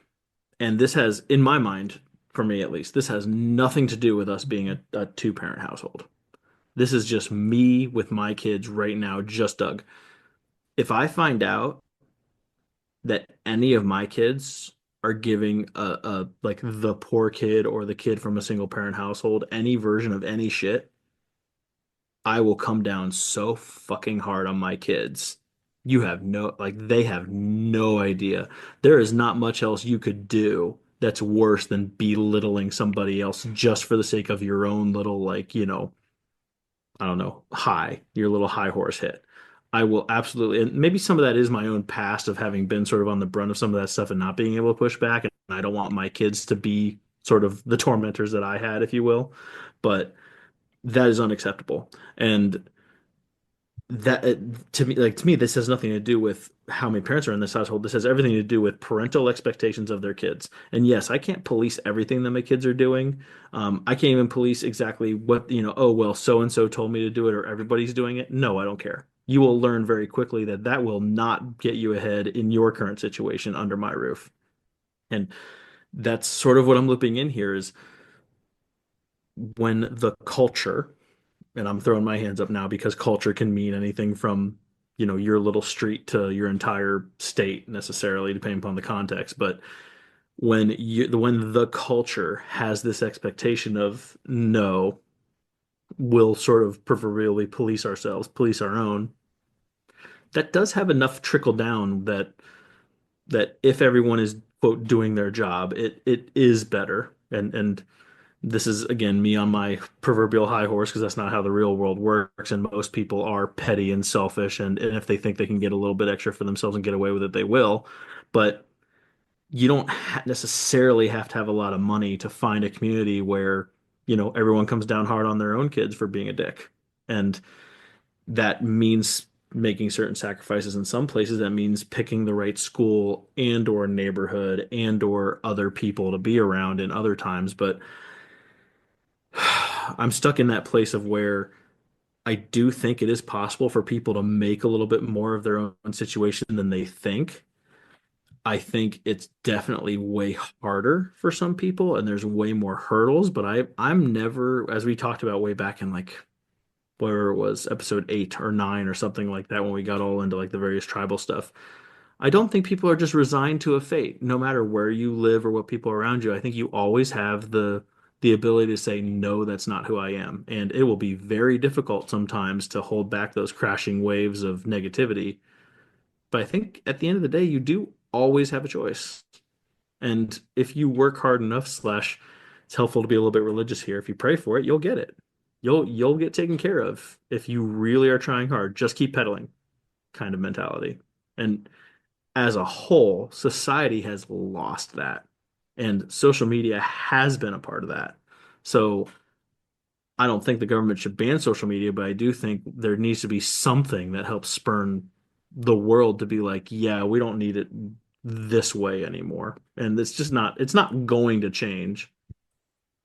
and this has, in my mind, for me at least, this has nothing to do with us being a two-parent household. This is just me with my kids right now, just Doug. If I find out that any of my kids are giving a like the poor kid or the kid from a single parent household any version of any shit, I will come down so fucking hard on my kids. They have no idea. There is not much else you could do that's worse than belittling somebody else just for the sake of your own little, like, I don't know, your little high horse hit. I will absolutely, and maybe some of that is my own past of having been sort of on the brunt of some of that stuff and not being able to push back. And I don't want my kids to be sort of the tormentors that I had, if you will. But that is unacceptable. And to me, this has nothing to do with how many parents are in this household. This has everything to do with parental expectations of their kids. And yes, I can't police everything that my kids are doing. I can't even police exactly what, oh, well, so and so told me to do it or everybody's doing it. No, I don't care. You will learn very quickly that that will not get you ahead in your current situation under my roof. And that's sort of what I'm looping in here is when the culture, and I'm throwing my hands up now because culture can mean anything from, your little street to your entire state necessarily, depending upon the context. But when the culture has this expectation of no, we'll sort of proverbially police ourselves, police our own, that does have enough trickle down that if everyone is quote doing their job, it is better. And this is again me on my proverbial high horse because that's not how the real world works. And most people are petty and selfish. And if they think they can get a little bit extra for themselves and get away with it, they will. But you don't necessarily have to have a lot of money to find a community where, everyone comes down hard on their own kids for being a dick. And that means making certain sacrifices in some places. That means picking the right school and or neighborhood and or other people to be around in other times. But I'm stuck in that place of where I do think it is possible for people to make a little bit more of their own situation than they think. I think it's definitely way harder for some people and there's way more hurdles, but I'm never, as we talked about way back in like where it was episode 8 or 9 or something like that when we got all into like the various tribal stuff. I don't think people are just resigned to a fate, no matter where you live or what people are around you. I think you always have the ability to say, no, that's not who I am. And it will be very difficult sometimes to hold back those crashing waves of negativity. But I think at the end of the day, you do always have a choice. And if you work hard enough, slash, it's helpful to be a little bit religious here. If you pray for it, you'll get it. You'll get taken care of if you really are trying hard. Just keep pedaling, kind of mentality. And as a whole, society has lost that. And social media has been a part of that. So I don't think the government should ban social media, but I do think there needs to be something that helps spurn the world to be like, yeah, we don't need it this way anymore. And it's not going to change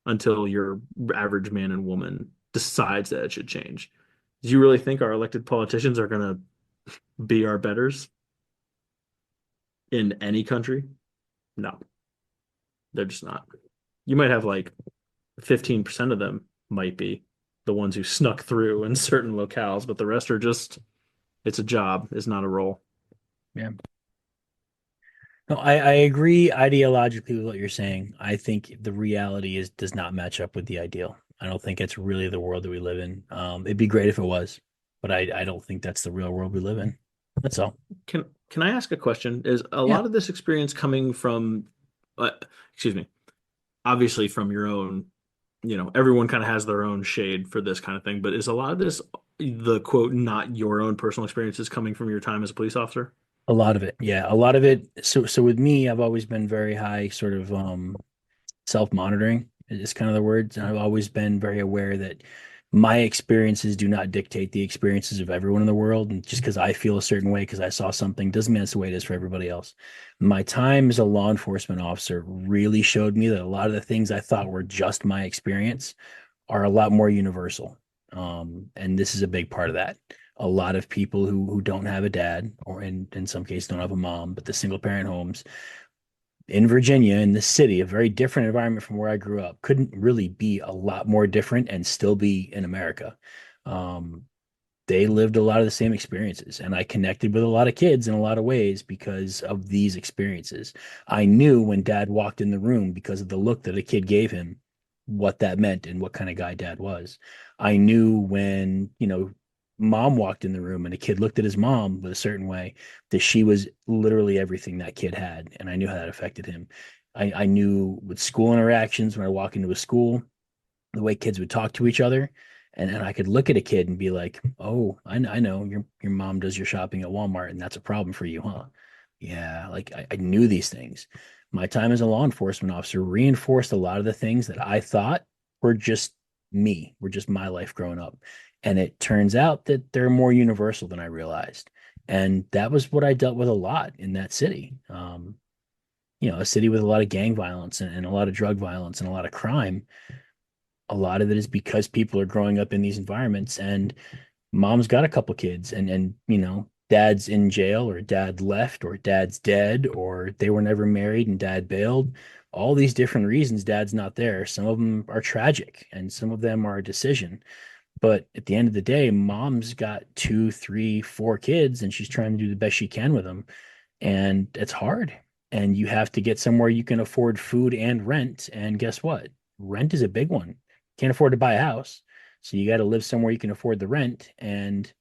until your average man and woman decides that it should change. Do you really think our elected politicians are going to be our betters in any country? No, they're just not. You might have like 15% of them might be the ones who snuck through in certain locales, but the rest are just, it's a job, it's not a role. Yeah. No, I agree ideologically with what you're saying. I think the reality does not match up with the ideal. I don't think it's really the world that we live in. It'd be great if it was, but I don't think that's the real world we live in. That's all. Can I ask a question? Is a Yeah. lot of this experience coming from, uh, excuse me, obviously from your own, everyone kind of has their own shade for this kind of thing, but is a lot of this the quote, not your own personal experiences coming from your time as a police officer? A lot of it. Yeah. A lot of it. So with me, I've always been very high sort of self-monitoring is kind of the words. And I've always been very aware that my experiences do not dictate the experiences of everyone in the world. And just because I feel a certain way because I saw something doesn't mean that's the way it is for everybody else. My time as a law enforcement officer really showed me that a lot of the things I thought were just my experience are a lot more universal. And this is a big part of that. A lot of people who don't have a dad, or in some cases don't have a mom, but the single parent homes in Virginia, in the city, a very different environment from where I grew up, couldn't really be a lot more different and still be in America. Um, they lived a lot of the same experiences, and I connected with a lot of kids in a lot of ways because of these experiences. I knew when dad walked in the room because of the look that a kid gave him, what that meant and what kind of guy dad was. I knew when, mom walked in the room and a kid looked at his mom with a certain way, that she was literally everything that kid had. And I knew how that affected him. I knew with school interactions when I walk into a school, the way kids would talk to each other. And I could look at a kid and be like, oh, I know your mom does your shopping at Walmart and that's a problem for you, huh? Yeah, like I knew these things. My time as a law enforcement officer reinforced a lot of the things that I thought were just me, were just my life growing up. And it turns out that they're more universal than I realized. And that was what I dealt with a lot in that city. A city with a lot of gang violence and a lot of drug violence and a lot of crime. A lot of it is because people are growing up in these environments and mom's got a couple kids and dad's in jail or dad left or dad's dead or they were never married and dad bailed. All these different reasons dad's not there. Some of them are tragic and some of them are a decision. But at the end of the day, mom's got two, three, four kids and she's trying to do the best she can with them. And it's hard. And you have to get somewhere you can afford food and rent. And guess what? Rent is a big one. Can't afford to buy a house. So you got to live somewhere you can afford the rent. And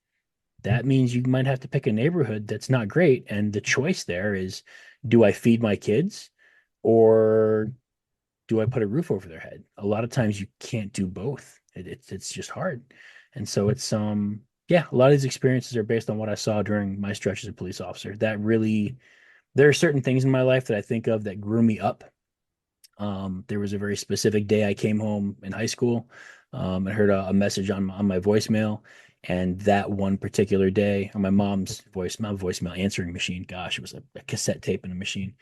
that means you might have to pick a neighborhood that's not great. And the choice there is, do I feed my kids or do I put a roof over their head? A lot of times you can't do both. It's just hard. And so yeah, a lot of these experiences are based on what I saw during my stretch as a police officer. There are certain things in my life that I think of that grew me up. There was a very specific day I came home in high school. I heard a message on my voicemail, and that one particular day on my mom's voicemail answering machine. Gosh, it was a cassette tape in a machine.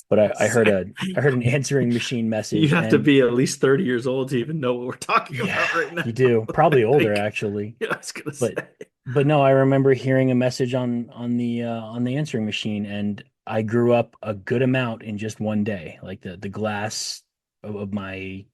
But I heard an answering machine You message, have to and be at least 30 years old to even know what we're talking yeah, about right now. you do. Probably I older think. actually. Yeah, I was gonna say. But no, I remember hearing a message on the answering machine, and I grew up a good amount in just one day. Like the glass of my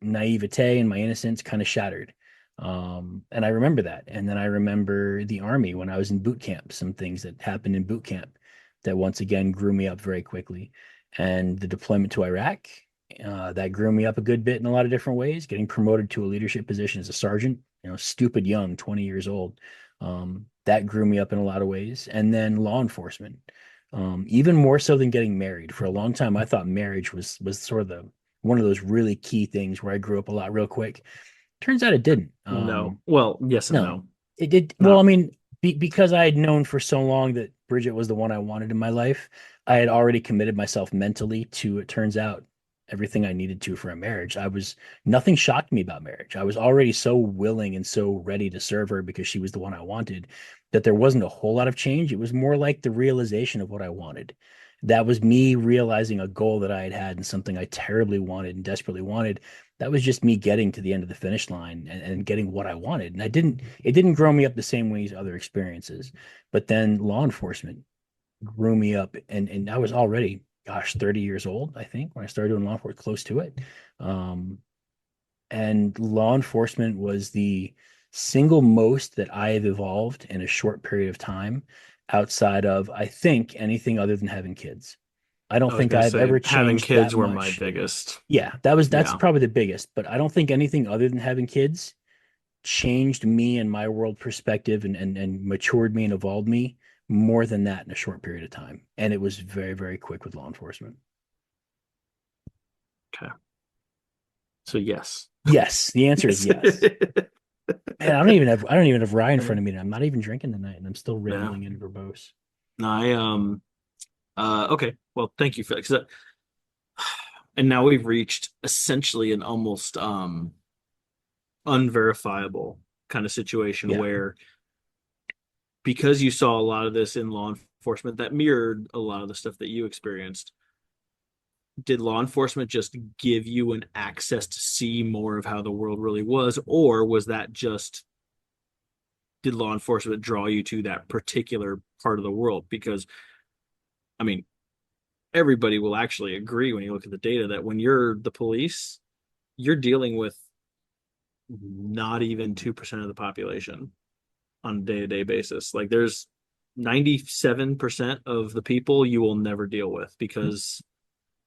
naivete and my innocence kind of shattered. And I remember that. And then I remember the Army when I was in boot camp, some things that happened in boot camp that once again grew me up very quickly. And the deployment to Iraq, that grew me up a good bit in a lot of different ways. Getting promoted to a leadership position as a sergeant, stupid young, 20 years old. That grew me up in a lot of ways. And then law enforcement, even more so than getting married. For a long time, I thought marriage was sort of one of those really key things where I grew up a lot real quick. Turns out it didn't. No. Well, yes and No, no. it did. Well, I Not mean, because I had known for so long that Bridget was the one I wanted in my life, I had already committed myself mentally to, it turns out, everything I needed to for a marriage. Nothing shocked me about marriage. I was already so willing and so ready to serve her because she was the one I wanted that there wasn't a whole lot of change. It was more like the realization of what I wanted. That was me realizing a goal that I had had and something I terribly wanted and desperately wanted. That was just me getting to the end of the finish line and getting what I wanted. And it didn't grow me up the same way as other experiences. But then law enforcement grew me up, and I was already, gosh, 30 years old, I think, when I started doing law enforcement, close to it. Um, and law enforcement was the single most that I have evolved in a short period of time outside of, I think, anything other than having kids. I don't I was think gonna I've say ever having changed kids that were my much. biggest. Yeah, that's Yeah. probably the biggest, but I don't think anything other than having kids changed me and my world perspective and matured me and evolved me more than that in a short period of time. And it was very, very quick with law enforcement. Okay. So yes. Yes, the answer is yes. Man, I don't even have rye in front of me. I'm not even drinking tonight, and I'm still Yeah. rambling and verbose. No, okay. Well, thank you, Felix. And now we've reached essentially an almost unverifiable kind of situation Yeah. where, because you saw a lot of this in law enforcement that mirrored a lot of the stuff that you experienced, did law enforcement just give you an access to see more of how the world really was, or was that just, did law enforcement draw you to that particular part of the world? Because I mean, everybody will actually agree when you look at the data that when you're the police, you're dealing with not even 2% of the population on a day-to-day basis. Like there's 97% of the people you will never deal with because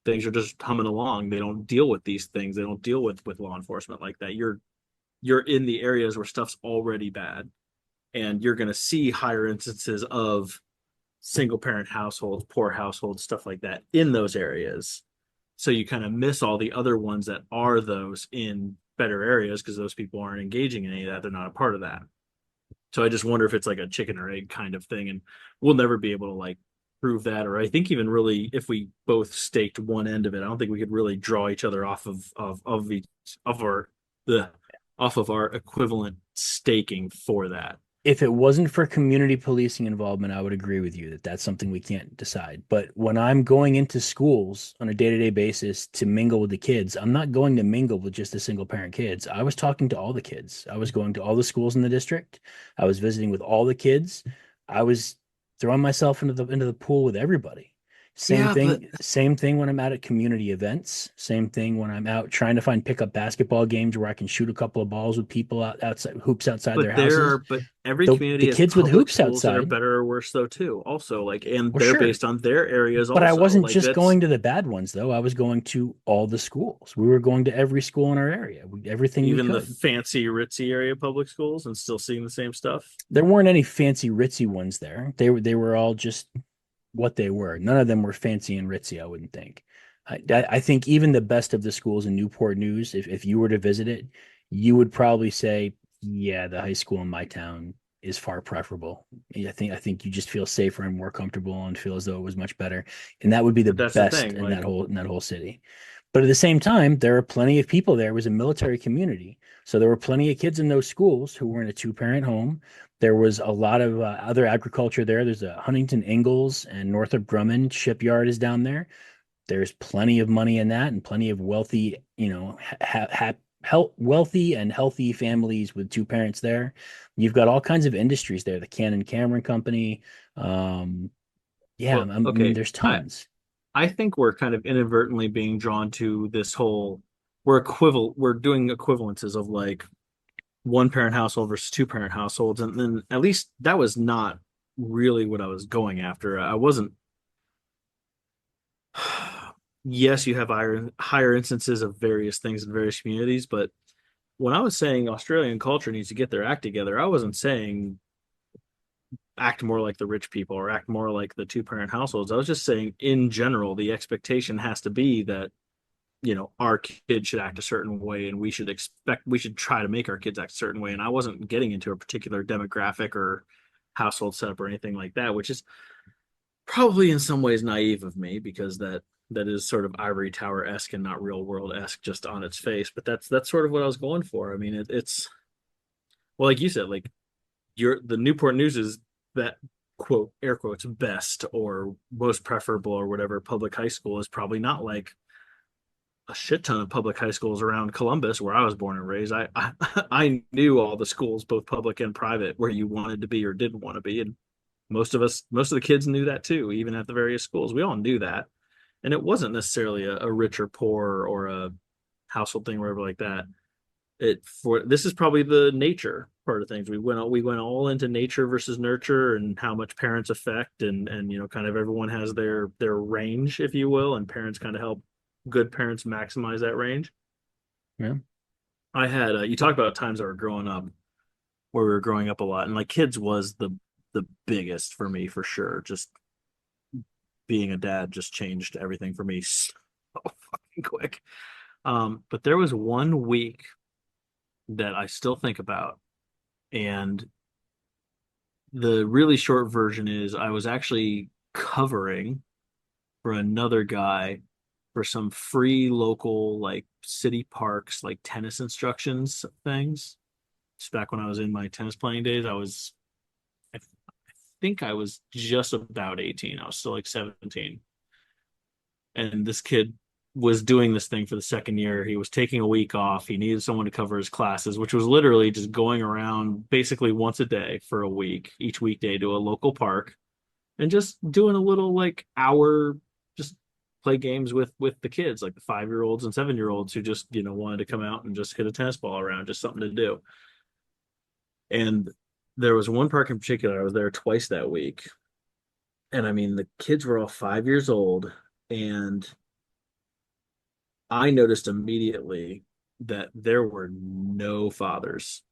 things are just humming along. They don't deal with these things. They don't deal with law enforcement like that. You're in the areas where stuff's already bad, and you're going to see higher instances of single parent households, poor households, stuff like that in those areas. So you kind of miss all the other ones that are those in better areas because those people aren't engaging in any of that. They're not a part of that. So I just wonder if it's like a chicken or egg kind of thing, and we'll never be able to like prove that. Or I think even really, if we both staked one end of it, I don't think we could really draw each other off of each of our the off of our equivalent staking for that. If it wasn't for community policing involvement, I would agree with you that that's something we can't decide. But when I'm going into schools on a day-to-day basis to mingle with the kids, I'm not going to mingle with just the single parent kids. I was talking to all the kids. I was going to all the schools in the district. I was visiting with all the kids. I was throwing myself into the pool with everybody. Yeah, but Same thing when I'm out at community events. Same thing when I'm out trying to find pickup basketball games where I can shoot a couple of balls with people outside hoops outside their houses. but every The community has kids with public hoops schools that are outside. better or worse though too. Also, like, and Well, they're sure. based on their areas But I also. wasn't Like just that's going to the bad ones, though. I was going to all the schools. We were going to every school in our area, everything we even the could. fancy ritzy area public schools and still seeing the same stuff. There weren't any fancy ritzy ones there. They were all just what they were. None of them were fancy and ritzy, I wouldn't think. I think even the best of the schools in Newport News, if you were to visit it, you would probably say, yeah, the high school in my town is far preferable. I think you just feel safer and more comfortable and feel as though it was much better. And that would be the But that's the best thing, in like that whole city. But at the same time, there are plenty of people there. It was a military community. So there were plenty of kids in those schools who were in a two-parent home. There was a lot of other agriculture there. There's a Huntington Ingalls and Northrop Grumman shipyard is down there. There's plenty of money in that and plenty of wealthy, wealthy and healthy families with two parents there. You've got all kinds of industries there, the Cannon Cameron Company. Um, yeah, well, I mean, okay. there's I tons. I think we're kind of inadvertently being drawn to this whole we're doing equivalences of like one parent household versus two parent households. And then at least that was not really what I was going after. I wasn't, yes, you have higher instances of various things in various communities, but when I was saying Australian culture needs to get their act together, I wasn't saying act more like the rich people or act more like the two parent households. I was just saying in general, the expectation has to be that, our kids should act a certain way and we should try to make our kids act a certain way. And I wasn't getting into a particular demographic or household setup or anything like that, which is probably in some ways naive of me because that is sort of ivory tower esque and not real world esque just on its face. But that's sort of what I was going for. I mean, it's well, like you said, like the Newport News is that quote air quotes best or most preferable or whatever public high school is probably not like a shit ton of public high schools around Columbus where I was born and raised. I knew all the schools, both public and private, where you wanted to be or didn't want to be, and most of the kids knew that too, even at the various schools. We all knew that, and it wasn't necessarily a rich or poor or a household thing, or whatever like that. This is probably the nature part of things. We went all into nature versus nurture and how much parents affect and kind of everyone has their range, if you will, and parents kind of help good parents maximize that range. Yeah. I had you talk about times that were growing up where we were growing up a lot, and like kids was the biggest for me for sure. Just being a dad just changed everything for me so fucking quick. But there was one week that I still think about, and the really short version is I was actually covering for another guy for some free local like city parks like tennis instructions things. Just back when I was in my tennis playing days, I think I was just about 18. I was still like 17. And this kid was doing this thing for the second year. He was taking a week off. He needed someone to cover his classes, which was literally just going around basically once a day for a week, each weekday to a local park and just doing a little like hour, just play games with the kids, like the 5-year-olds and 7-year-olds who just, wanted to come out and just hit a tennis ball around, just something to do. And there was one park in particular, I was there twice that week. And I mean, the kids were all 5 years old. And I noticed immediately that there were no fathers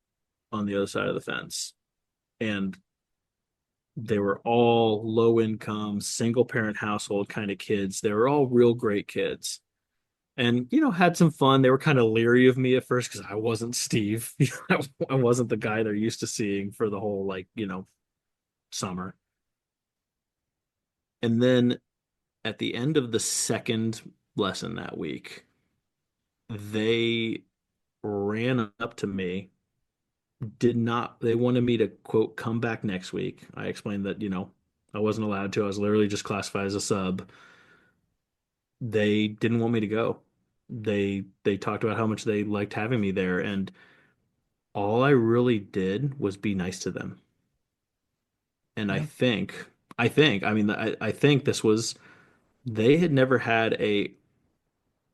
on the other side of the fence. And they were all low income, single parent household kind of kids. They were all real great kids and, had some fun. They were kind of leery of me at first because I wasn't Steve. I wasn't the guy they're used to seeing for the whole, like, summer. And then at the end of the second lesson that week, they ran up to me, they wanted me to quote, come back next week. I explained that, I wasn't allowed to. I was literally just classified as a sub. They didn't want me to go. They talked about how much they liked having me there, and all I really did was be nice to them. And Yeah. I mean, I think this was they had never had a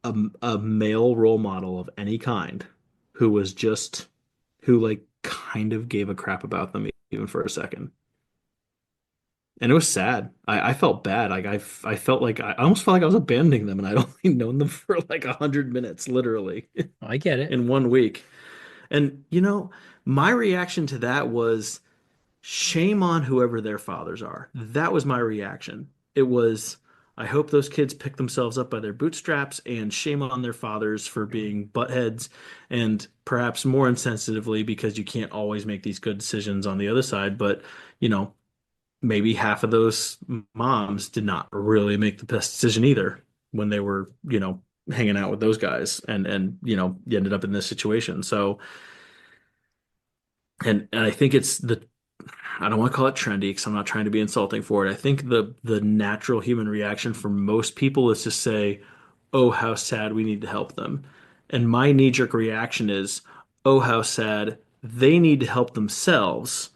male role model of any kind who was just who like kind of gave a crap about them even for a second. And it was sad. I felt bad. Like I felt like I almost felt like I was abandoning them, and I'd only known them for like 100 minutes, literally, I get it. in one week. And my reaction to that was shame on whoever their fathers are. That was my reaction. It was, I hope those kids pick themselves up by their bootstraps, and shame on their fathers for being buttheads, and perhaps more insensitively because you can't always make these good decisions on the other side. But, you know, maybe half of those moms did not really make the best decision either when they were, hanging out with those guys and you ended up in this situation. So, and I think I don't want to call it trendy because I'm not trying to be insulting for it. I think the natural human reaction for most people is to say, "Oh, how sad, we need to help them." And my knee-jerk reaction is, "Oh, how sad, they need to help themselves."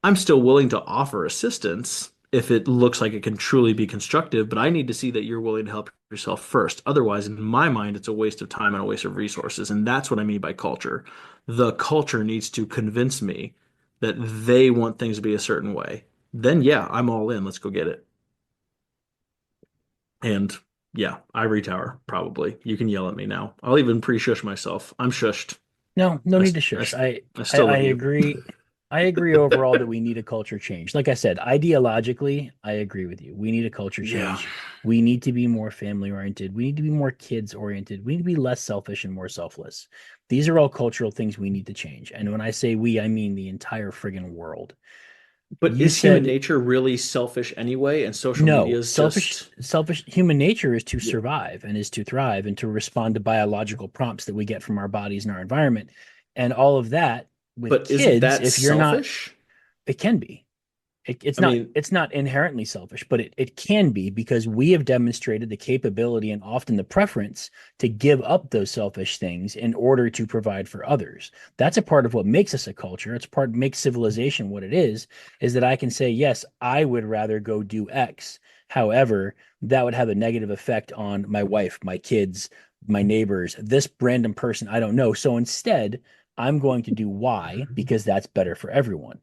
I'm still willing to offer assistance if it looks like it can truly be constructive, but I need to see that you're willing to help yourself first. Otherwise, in my mind, it's a waste of time and a waste of resources. And that's what I mean by culture. the culture needs to convince me that they want things to be a certain way, then yeah, I'm all in. Let's go get it. And yeah, ivory tower, probably. You can yell at me now. I'll even pre-shush myself. I'm shushed. No I, need to I, shush. I still I love you. agree. I agree overall that we need a culture change. Like I said, ideologically, I agree with you. We need a culture Yeah. change. We need to be more family oriented. We need to be more kids oriented. We need to be less selfish and more selfless. These are all cultural things we need to change. And when I say we, I mean the entire friggin' world. But You is human said nature really selfish anyway? And social media no. is just Selfish human nature is to yeah. survive and is to thrive and to respond to biological prompts that we get from our bodies and our environment. And all of that with But isn't kids, that if you're not, selfish? it can be. I mean, It's not inherently selfish, but it can be because we have demonstrated the capability and often the preference to give up those selfish things in order to provide for others. That's a part of what makes us a culture. It's part makes civilization what it is that I can say, yes, I would rather go do X. However, that would have a negative effect on my wife, my kids, my neighbors, this random person I don't know. So instead, I'm going to do Y because that's better for everyone.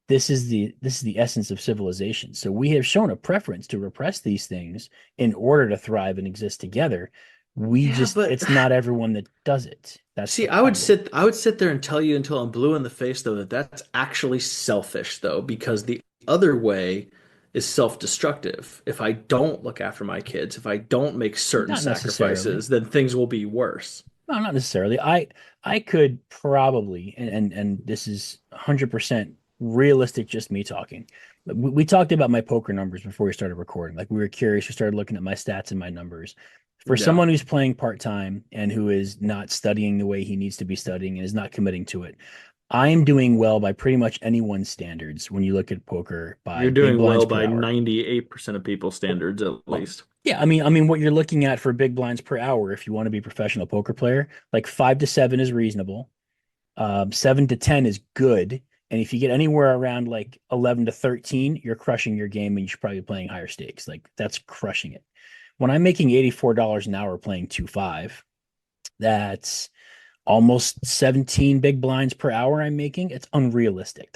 This is the essence of civilization. So we have shown a preference to repress these things in order to thrive and exist together. We yeah, just but it's not everyone that does it. That's see, the problem. I would sit there and tell you until I'm blue in the face though that that's actually selfish though, because the other way is self-destructive. If I don't look after my kids, if I don't make certain Not necessarily. sacrifices, then things will be worse. No, not necessarily. I could probably and this is 100% realistic, just me talking. We talked about my poker numbers before we started recording. Like we were curious, we started looking at my stats and my numbers. For Yeah. someone who's playing part-time and who is not studying the way he needs to be studying and is not committing to it, I am doing well by pretty much anyone's standards when you look at poker by You're big doing blinds well per by hour. 98% of people's standards at Well, least. yeah, I mean, what you're looking at for big blinds per hour, if you want to be a professional poker player, like 5 to 7 is reasonable. 7 to 10 is good, and if you get anywhere around like 11 to 13, you're crushing your game, and you should probably be playing higher stakes. Like that's crushing it. When I'm making $84 an hour playing 2-5, that's almost 17 big blinds per hour I'm making. It's unrealistic.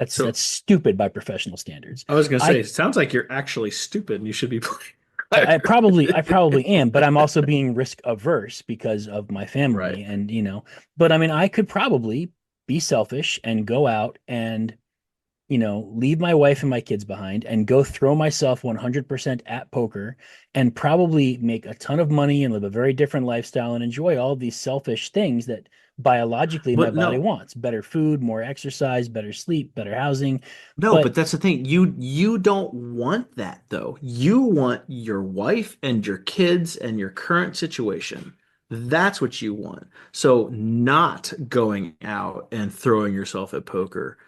So That's stupid by professional standards. I was gonna say, I it sounds like you're actually stupid and you should be playing. I probably am, but I'm also being risk averse because of my Right. family and but I mean I could probably be selfish and go out and leave my wife and my kids behind and go throw myself 100% at poker and probably make a ton of money and live a very different lifestyle and enjoy all these selfish things that biologically my But body no, wants: better food, more exercise, better sleep, better housing. no, But but that's the thing. You don't want that though. You want your wife and your kids and your current situation. That's what you want. So not going out and throwing yourself at poker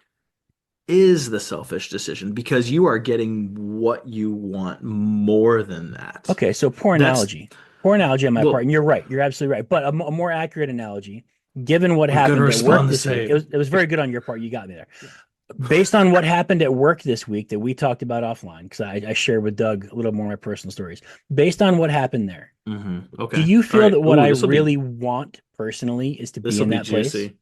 is the selfish decision because you are getting what you want more than that. okay, so That's poor analogy on my part, well, and you're right, you're absolutely right. But a more accurate analogy, given what I'm gonna happened at work respond the this week, same. it was very good on your part. You got me there. Based on what happened at work this week that we talked about offline, because I shared with Doug a little more of my personal stories. Based on what happened there, do Okay. you All feel right. that what Ooh, I really want personally is to this be will in be that place? juicy.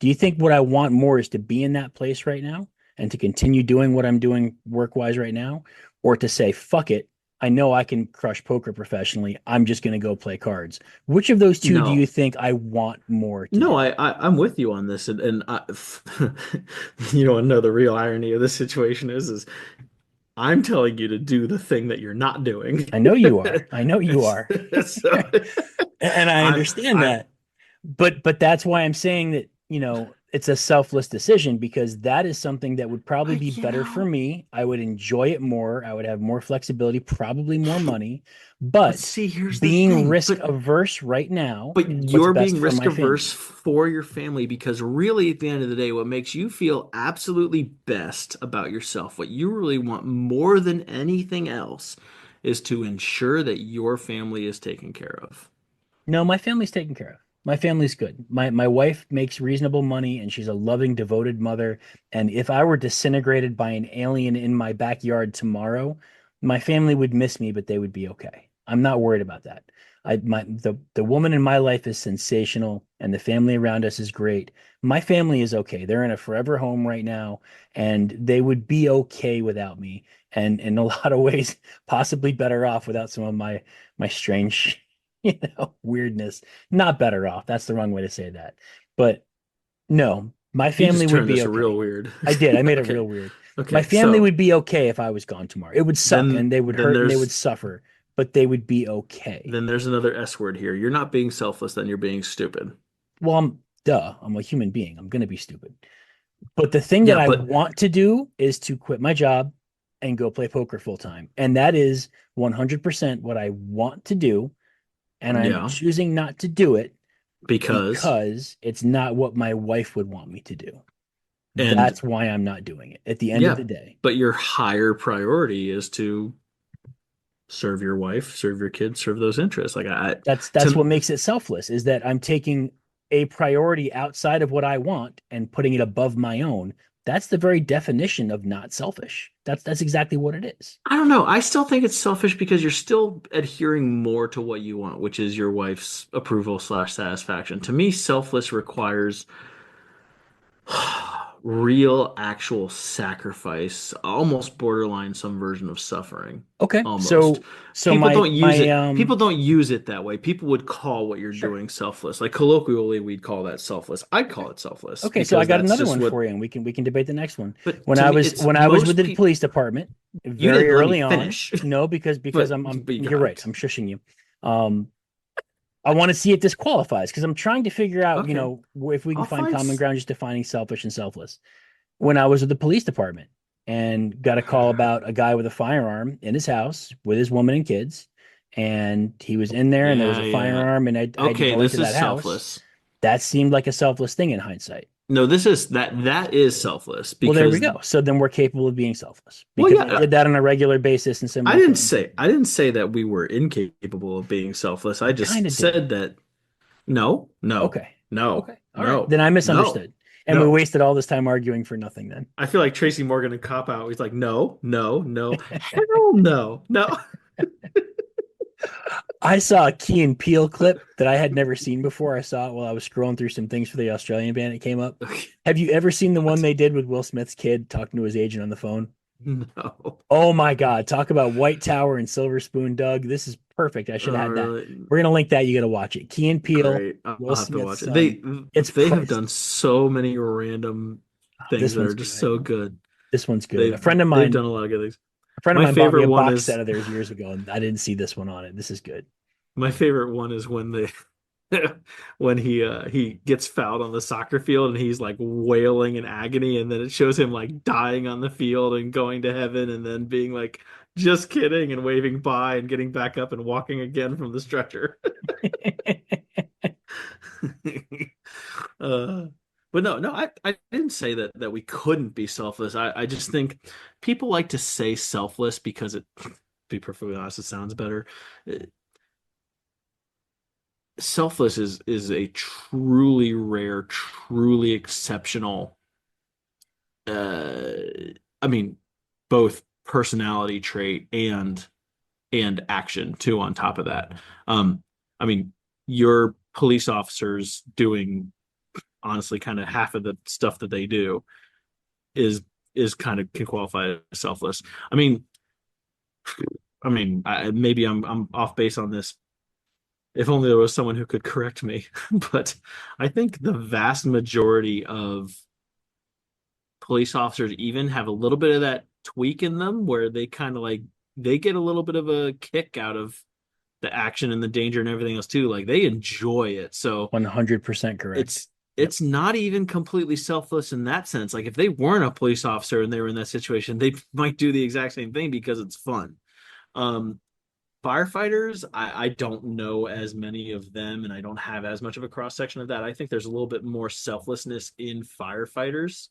Do you think what I want more is to be in that place right now and to continue doing what I'm doing work wise right now, or to say, fuck it, I know I can crush poker professionally. I'm just going to go play cards. Which of those two do you No. think I want more to No, do? I'm with you on this, and you don't know the real irony of this situation is I'm telling you to do the thing that you're not doing. I know you are. I know you It's, are. so And I I'm understand I'm that. But that's why I'm saying that, it's a selfless decision because that is something that would probably be you better for know, me. I would enjoy it more. I would have more flexibility, probably more money. but But see, here's the being thing. risk averse right now But is what's you're best being for risk my averse family. for your family because really at the end of the day, what makes you feel absolutely best about yourself, what you really want more than anything else, is to ensure that your family is taken care of. No, my family's taken care of. My family's good. My wife makes reasonable money and she's a loving, devoted mother. And if I were disintegrated by an alien in my backyard tomorrow, my family would miss me, but they would be okay. I'm not worried about that. The woman in my life is sensational, and the family around us is great. My family is okay. They're in a forever home right now, and they would be okay without me, and in a lot of ways, possibly better off without some of my strange, weirdness. Not better off. That's the wrong way to say that. But no, my You just family would turned be this real okay. weird. I did. I made it Okay. real weird. My Okay. family So would be okay if I was gone tomorrow. It would suck then and they would then hurt and they would there's suffer, but they would be okay. then there's another S word here. You're not being selfless, then you're being stupid. Well, I'm a human being. I'm going to be stupid. But the thing that Yeah, I but want to do is to quit my job and go play poker full time. And that is 100% what I want to do. And I'm yeah, choosing not to do it because because it's not what my wife would want me to do. and That's why I'm not doing it at the end of yeah, the day. but your higher priority is to serve your wife, serve your kids, serve those interests. Like I That's to what makes it selfless is that I'm taking a priority outside of what I want and putting it above my own. That's the very definition of not selfish. That's exactly what it is. I don't know. I still think it's selfish because you're still adhering more to what you want, which is your wife's approval slash satisfaction. To me, selfless requires real, actual sacrifice, almost borderline some version of suffering. Okay. Almost. So my People don't use it that way. People would call what you're sure. doing selfless. Like colloquially, we'd call that selfless. I'd Okay. call it selfless Okay, so I because got that's another just one what. for you and we can debate the next one. But When to I me, was it's when I was with most the people. police department You very didn't let me early on, finish, no, because I'm but you you're got right. it. I'm shushing you. Um I want to see if this qualifies because I'm trying to figure out, Okay, if we can I'll find find. common ground just defining selfish and selfless. When I was with the police department and got a call about a guy with a firearm in his house with his woman and kids, and he was in there and there was Yeah, a yeah. firearm and I had to Okay, go into this that is house. selfless. That seemed like a selfless thing in hindsight. No, that is selfless Well, there we because go. So then we're capable of being selfless well, because yeah, I did that on a regular basis in similar I circumstances. didn't say that we were incapable of being selfless. I You kind just of did. said that no, no, Okay. no, Okay. All right. no, Then I no, misunderstood. And we no. wasted all this time arguing for nothing then. I feel like Tracy Morgan and Cop Out. He's like, no, no, no, hell no, no. I saw a Key and Peele clip that I had never seen before. I saw it while I was scrolling through some things for the Australian band. It came up. Have you ever seen the one What? they did with Will Smith's kid talking to his agent on the phone? No. Oh my God. Talk about White Tower and Silver Spoon, Doug. This is perfect. I should have had that. Really? We're going to link that. You got to watch it. Key and Peele, Great. Will I'll have to Smith's watch it. son. It's They have done priceless. so many random things This that one's are just good. so good. This one's good. They've they've done a lot of good things. A friend of My mine bought me favorite a one box set is of theirs years ago, and I didn't see this one on it. This is good. my favorite one is when they when he gets fouled on the soccer field and he's like wailing in agony and then it shows him like dying on the field and going to heaven and then being like just kidding and waving bye and getting back up and walking again from the stretcher. uh, but no, I didn't say that we couldn't be selfless. I just think people like to say selfless because it, to be perfectly honest, it sounds better. Uh, Selfless is a truly rare, truly exceptional. Uh, I mean, both personality trait and action too. On top of that, I mean, your police officers doing honestly kind of half of the stuff that they do is is kind of can qualify as selfless. I mean, maybe I'm off base on this. If only there was someone who could correct me, but I think the vast majority of police officers even have a little bit of that tweak in them where they kind of like they get a little bit of a kick out of the action and the danger and everything else too. Like they enjoy it. So 100% correct. it's Yep. it's not even completely selfless in that sense. Like if they weren't a police officer and they were in that situation, they might do the exact same thing because it's fun. Um, Firefighters, I don't know as many of them, and I don't have as much of a cross section of that. I think there's a little bit more selflessness in firefighters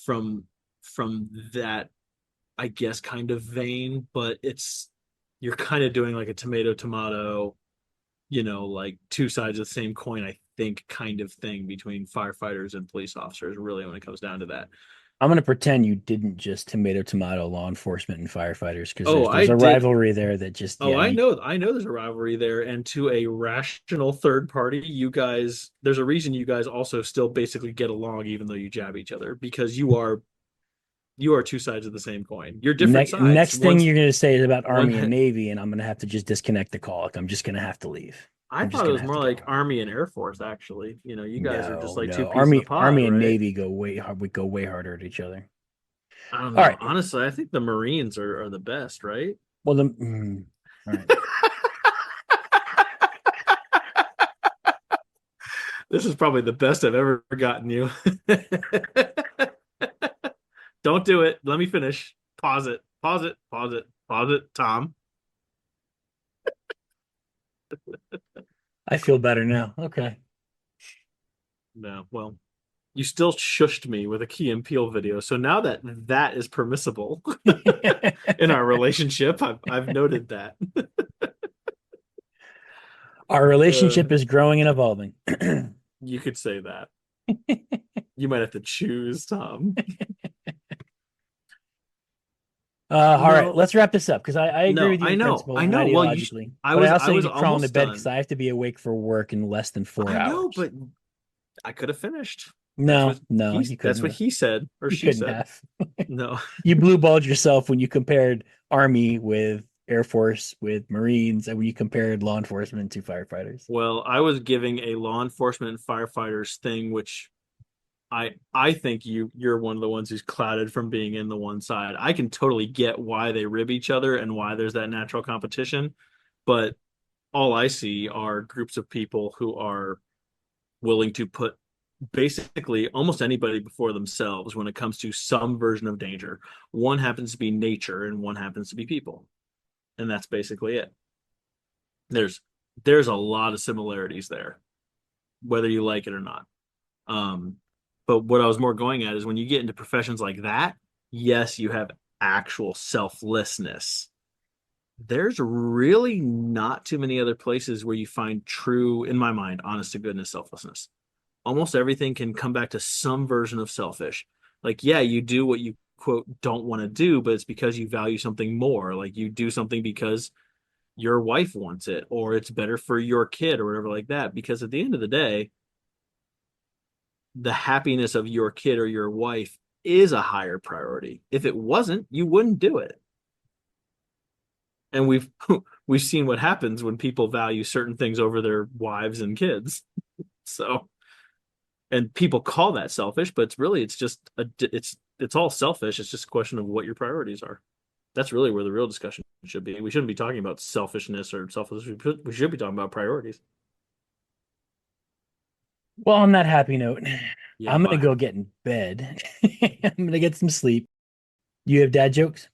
from that, I guess, kind of vein, but it's you're kind of doing like a tomato tomato, like two sides of the same coin, I think, kind of thing between firefighters and police officers, really, when it comes down to that. I'm going to pretend you didn't just tomato law enforcement and firefighters because Oh, I there's a did. rivalry there that just, Oh, yeah, I know there's a rivalry there, and to a rational third party, you guys, there's a reason you guys also still basically get along even though you jab each other because you are two sides of the same coin. You're different sides. next thing One's you're going to say is about one. Army and Navy, and I'm going to have to just disconnect the call. Like, I'm just going to have to leave. I I'm just thought it going to was have more to like go. Army and Air Force, actually. You know, you guys are just like two No. peas in a pod, Army and right? Navy go way hard. We go way harder at each other. I don't All know. right. Honestly, I think the Marines are the best, right? Well, all right. This is probably the best I've ever gotten you. Don't do it. Let me finish. Pause it. Pause it. Pause it. Pause it. Tom. I feel better now. Okay. No. Well, you still shushed me with a Key and Peele video. So now that that is permissible in our relationship, I've noted that. Our relationship Uh, is growing and evolving. you could say that. You might have to choose, Tom. All right, No, let's wrap this up because I agree no, with you in principle I and know. Well, ideologically, but I I also need was to crawl into almost bed because done. I have to be awake for work in less than 4 hours. I know, but I could have finished. No, you That's couldn't what have. he said or You she couldn't said. have. No. You blue balled yourself when you compared Army with Air Force with Marines and when you compared law enforcement to firefighters. Well, I was giving a law enforcement and firefighters thing, which I think you're one of the ones who's clouded from being in the one side. I can totally get why they rib each other and why there's that natural competition, but all I see are groups of people who are willing to put basically almost anybody before themselves when it comes to some version of danger. One happens to be nature and one happens to be people. And that's basically it. There's there's a lot of similarities there, whether you like it or not. Um, but what I was more going at is when you get into professions like that, yes, you have actual selflessness. There's really not too many other places where you find true, in my mind, honest to goodness selflessness. Almost everything can come back to some version of selfish. Like, yeah, you do what you quote don't want to do, but it's because you value something more. Like you do something because your wife wants it, or it's better for your kid, or whatever like that. Because at the end of the day, the happiness of your kid or your wife is a higher priority. If it wasn't, you wouldn't do it. And we've seen what happens when people value certain things over their wives and kids. So, and people call that selfish, but it's just it's all selfish. It's just a question of what your priorities are. That's really where the real discussion should be. We shouldn't be talking about selfishness or selflessness. We should be talking about priorities. Well, on that happy note, Yeah, I'm gonna bye. go get in bed. I'm gonna get some sleep. You have dad jokes?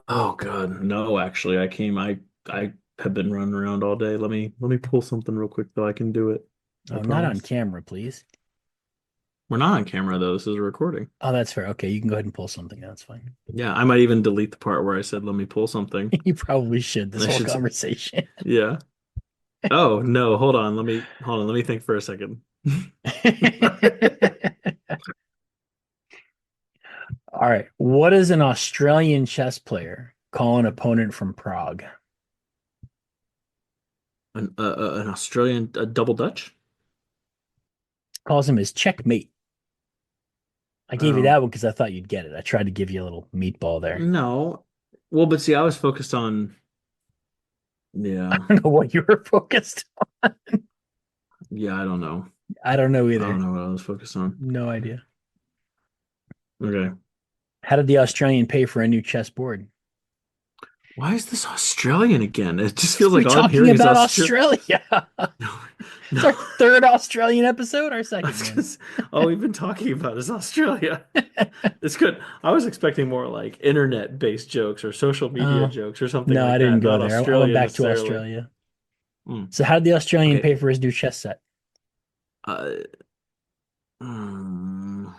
Oh God, no, actually, I have been running around all day. Let me pull something real quick though. I can do it. I Oh, not on promise. camera, please. We're not on camera though. This is a recording. Oh, that's fair. Okay, you can go ahead and pull something. That's fine. Yeah, I might even delete the part where I said let me pull something. You probably should this I whole should say, conversation. yeah. Oh no, hold on. Let me think for a second. All right. What does an Australian chess player call an opponent from Prague? An Australian double Dutch? Calls him his checkmate. I gave you Oh that one because I thought you'd get it. I tried to give you a little meatball there. no. Well, but see, I was focused on I yeah. don't know what you were focused on. Yeah, I don't know. I don't know I don't either. know what I was focused on. No idea. Okay. How did the Australian pay for a new chessboard? Why is this Australian again? It just Because feels we're like all I'm talking hearing is about Australia. Australia. No, It's no. our third Australian episode, our second one. All we've been talking about is Australia. It's good. I was expecting more like internet-based jokes or social media Uh, jokes or something no, I like didn't that, go not there. I went Australia back to necessarily. Australia. Mm. So how did the Australian Okay. pay for his new chess set? Uh, mm,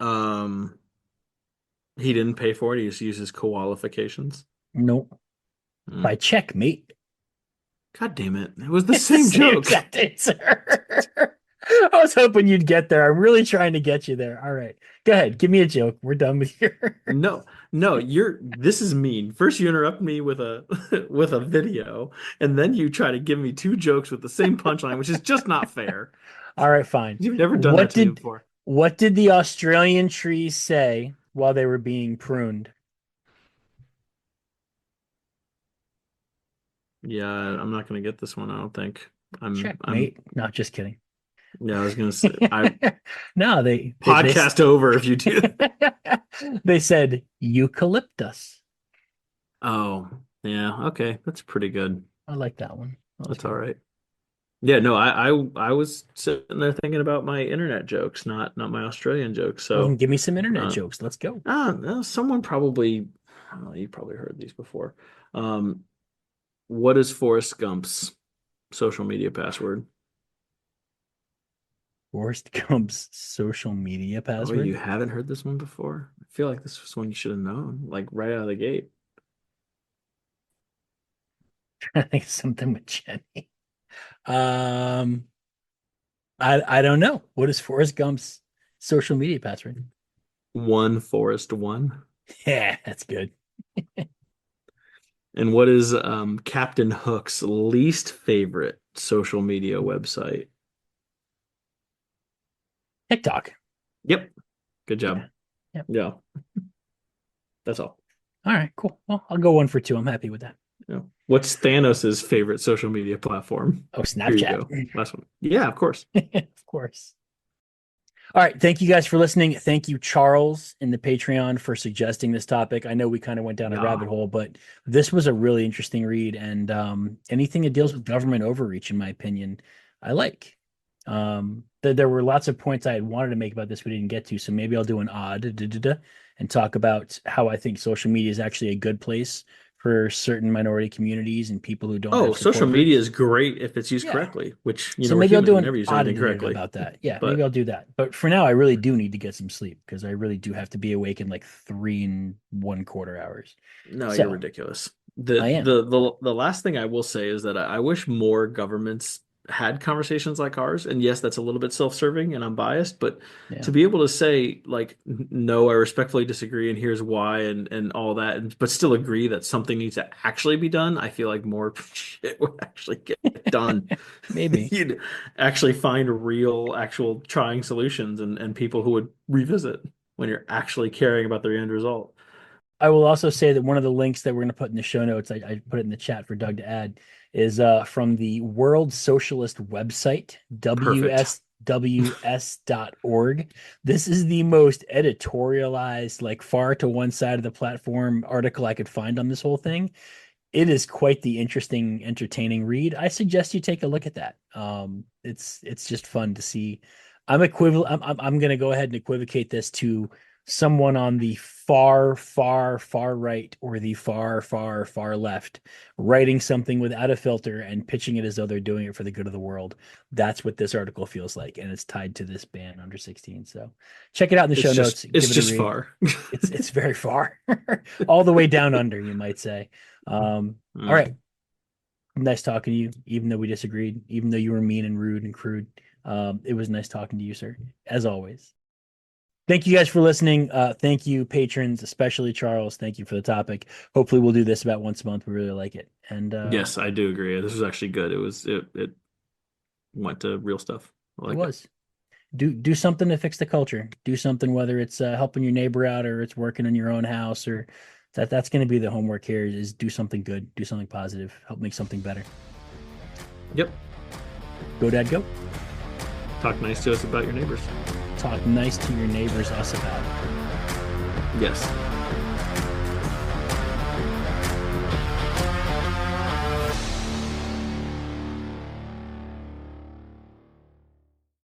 um, he didn't pay for it. He just used his qualifications. Nope. Mm. By checkmate. God damn it! It was the It's the same same joke. exact answer. I was hoping you'd get there. I'm really trying to get you there. All right. Go ahead. Give me a joke. We're done with here. No, no, this is mean. First you interrupt me with a with a video, and then you try to give me two jokes with the same punchline, which is just not fair. All right, fine. You've never done that to me before. What did the Australian trees say while they were being pruned? Yeah, I'm not gonna get this one, I don't think. Checkmate. No, just kidding. Yeah, I was gonna say No, they podcast over if you do. They said eucalyptus. Oh, yeah, okay. That's pretty good. I like that one. That's all right. Yeah, no, I was sitting there thinking about my internet jokes, not my Australian jokes. So Well, give me some internet jokes. Let's go. Someone probably, you probably heard these before. What is Forrest Gump's social media password? Forrest Gump's social media password? Oh, you haven't heard this one before? I feel like this was one you should have known, like right out of the gate. I think it's something with Jenny. I don't know. What is Forrest Gump's social media password? One Forrest one. Yeah, that's good. And what is Captain Hook's least favorite social media website? TikTok. Yep. Good job. Yeah. Yeah. That's all. All right, cool. Well, I'll go 1 for 2. I'm happy with that. Yeah. What's Thanos's favorite social media platform? Oh, Here you go. Snapchat. Last one. Yeah, of course. Of course. All right. Thank you guys for listening. Thank you, Charles, in the Patreon for suggesting this topic. I know we kind of went down a rabbit hole, but this was a really interesting read. And anything that deals with government overreach, in my opinion, I like. There were lots of points I had wanted to make about this we didn't get to. So maybe I'll do an and talk about how I think social media is actually a good place for certain minority communities and people who don't. Oh, social media is great if it's used correctly, which so maybe I'll do an never use anything correctly about that. Yeah, maybe I'll do that. But for now, I really do need to get some sleep because I really do have to be awake in like 3 1/4 hours. No, So, you're ridiculous. I am. The last thing I will say is that I wish more governments had conversations like ours. And yes, that's a little bit self-serving and I'm biased, but to be able to say like, no, I respectfully disagree and here's why and all that, but still agree that something needs to actually be done, I feel like more shit would actually get done. Maybe. You'd actually find actual trying solutions and people who would revisit when you're actually caring about the end result. I will also say that one of the links that we're going to put in the show notes, I put it in the chat for Doug to add, is from the World Socialist website, WSWS.org. This is the most editorialized, like far to one side of the platform article I could find on this whole thing. It is quite the interesting, entertaining read. I suggest you take a look at that. It's just fun to see. I'm going to go ahead and equivocate this to someone on the far right or the far left writing something without a filter and pitching it as though they're doing it for the good of the world. That's what this article feels like, and it's tied to this ban under 16. So check it out in the show notes. It's just far. It's very far, all the way down under, you might say. All right, nice talking to you. Even though we disagreed, even though you were mean and rude and crude, it was nice talking to you, sir, as always. Thank you guys for listening. Thank you, patrons, especially Charles. Thank you for the topic. Hopefully we'll do this about once a month. We really like it. And yes, I do agree. This was actually good. It went to real stuff. It was. Do something to fix the culture. Do something, whether it's helping your neighbor out or it's working in your own house, or that's going to be the homework here is do something good, do something positive, help make something better. Yep. Go, Dad, go. Talk nice to us about your neighbors. Talk nice to your neighbors, us about it. Yes.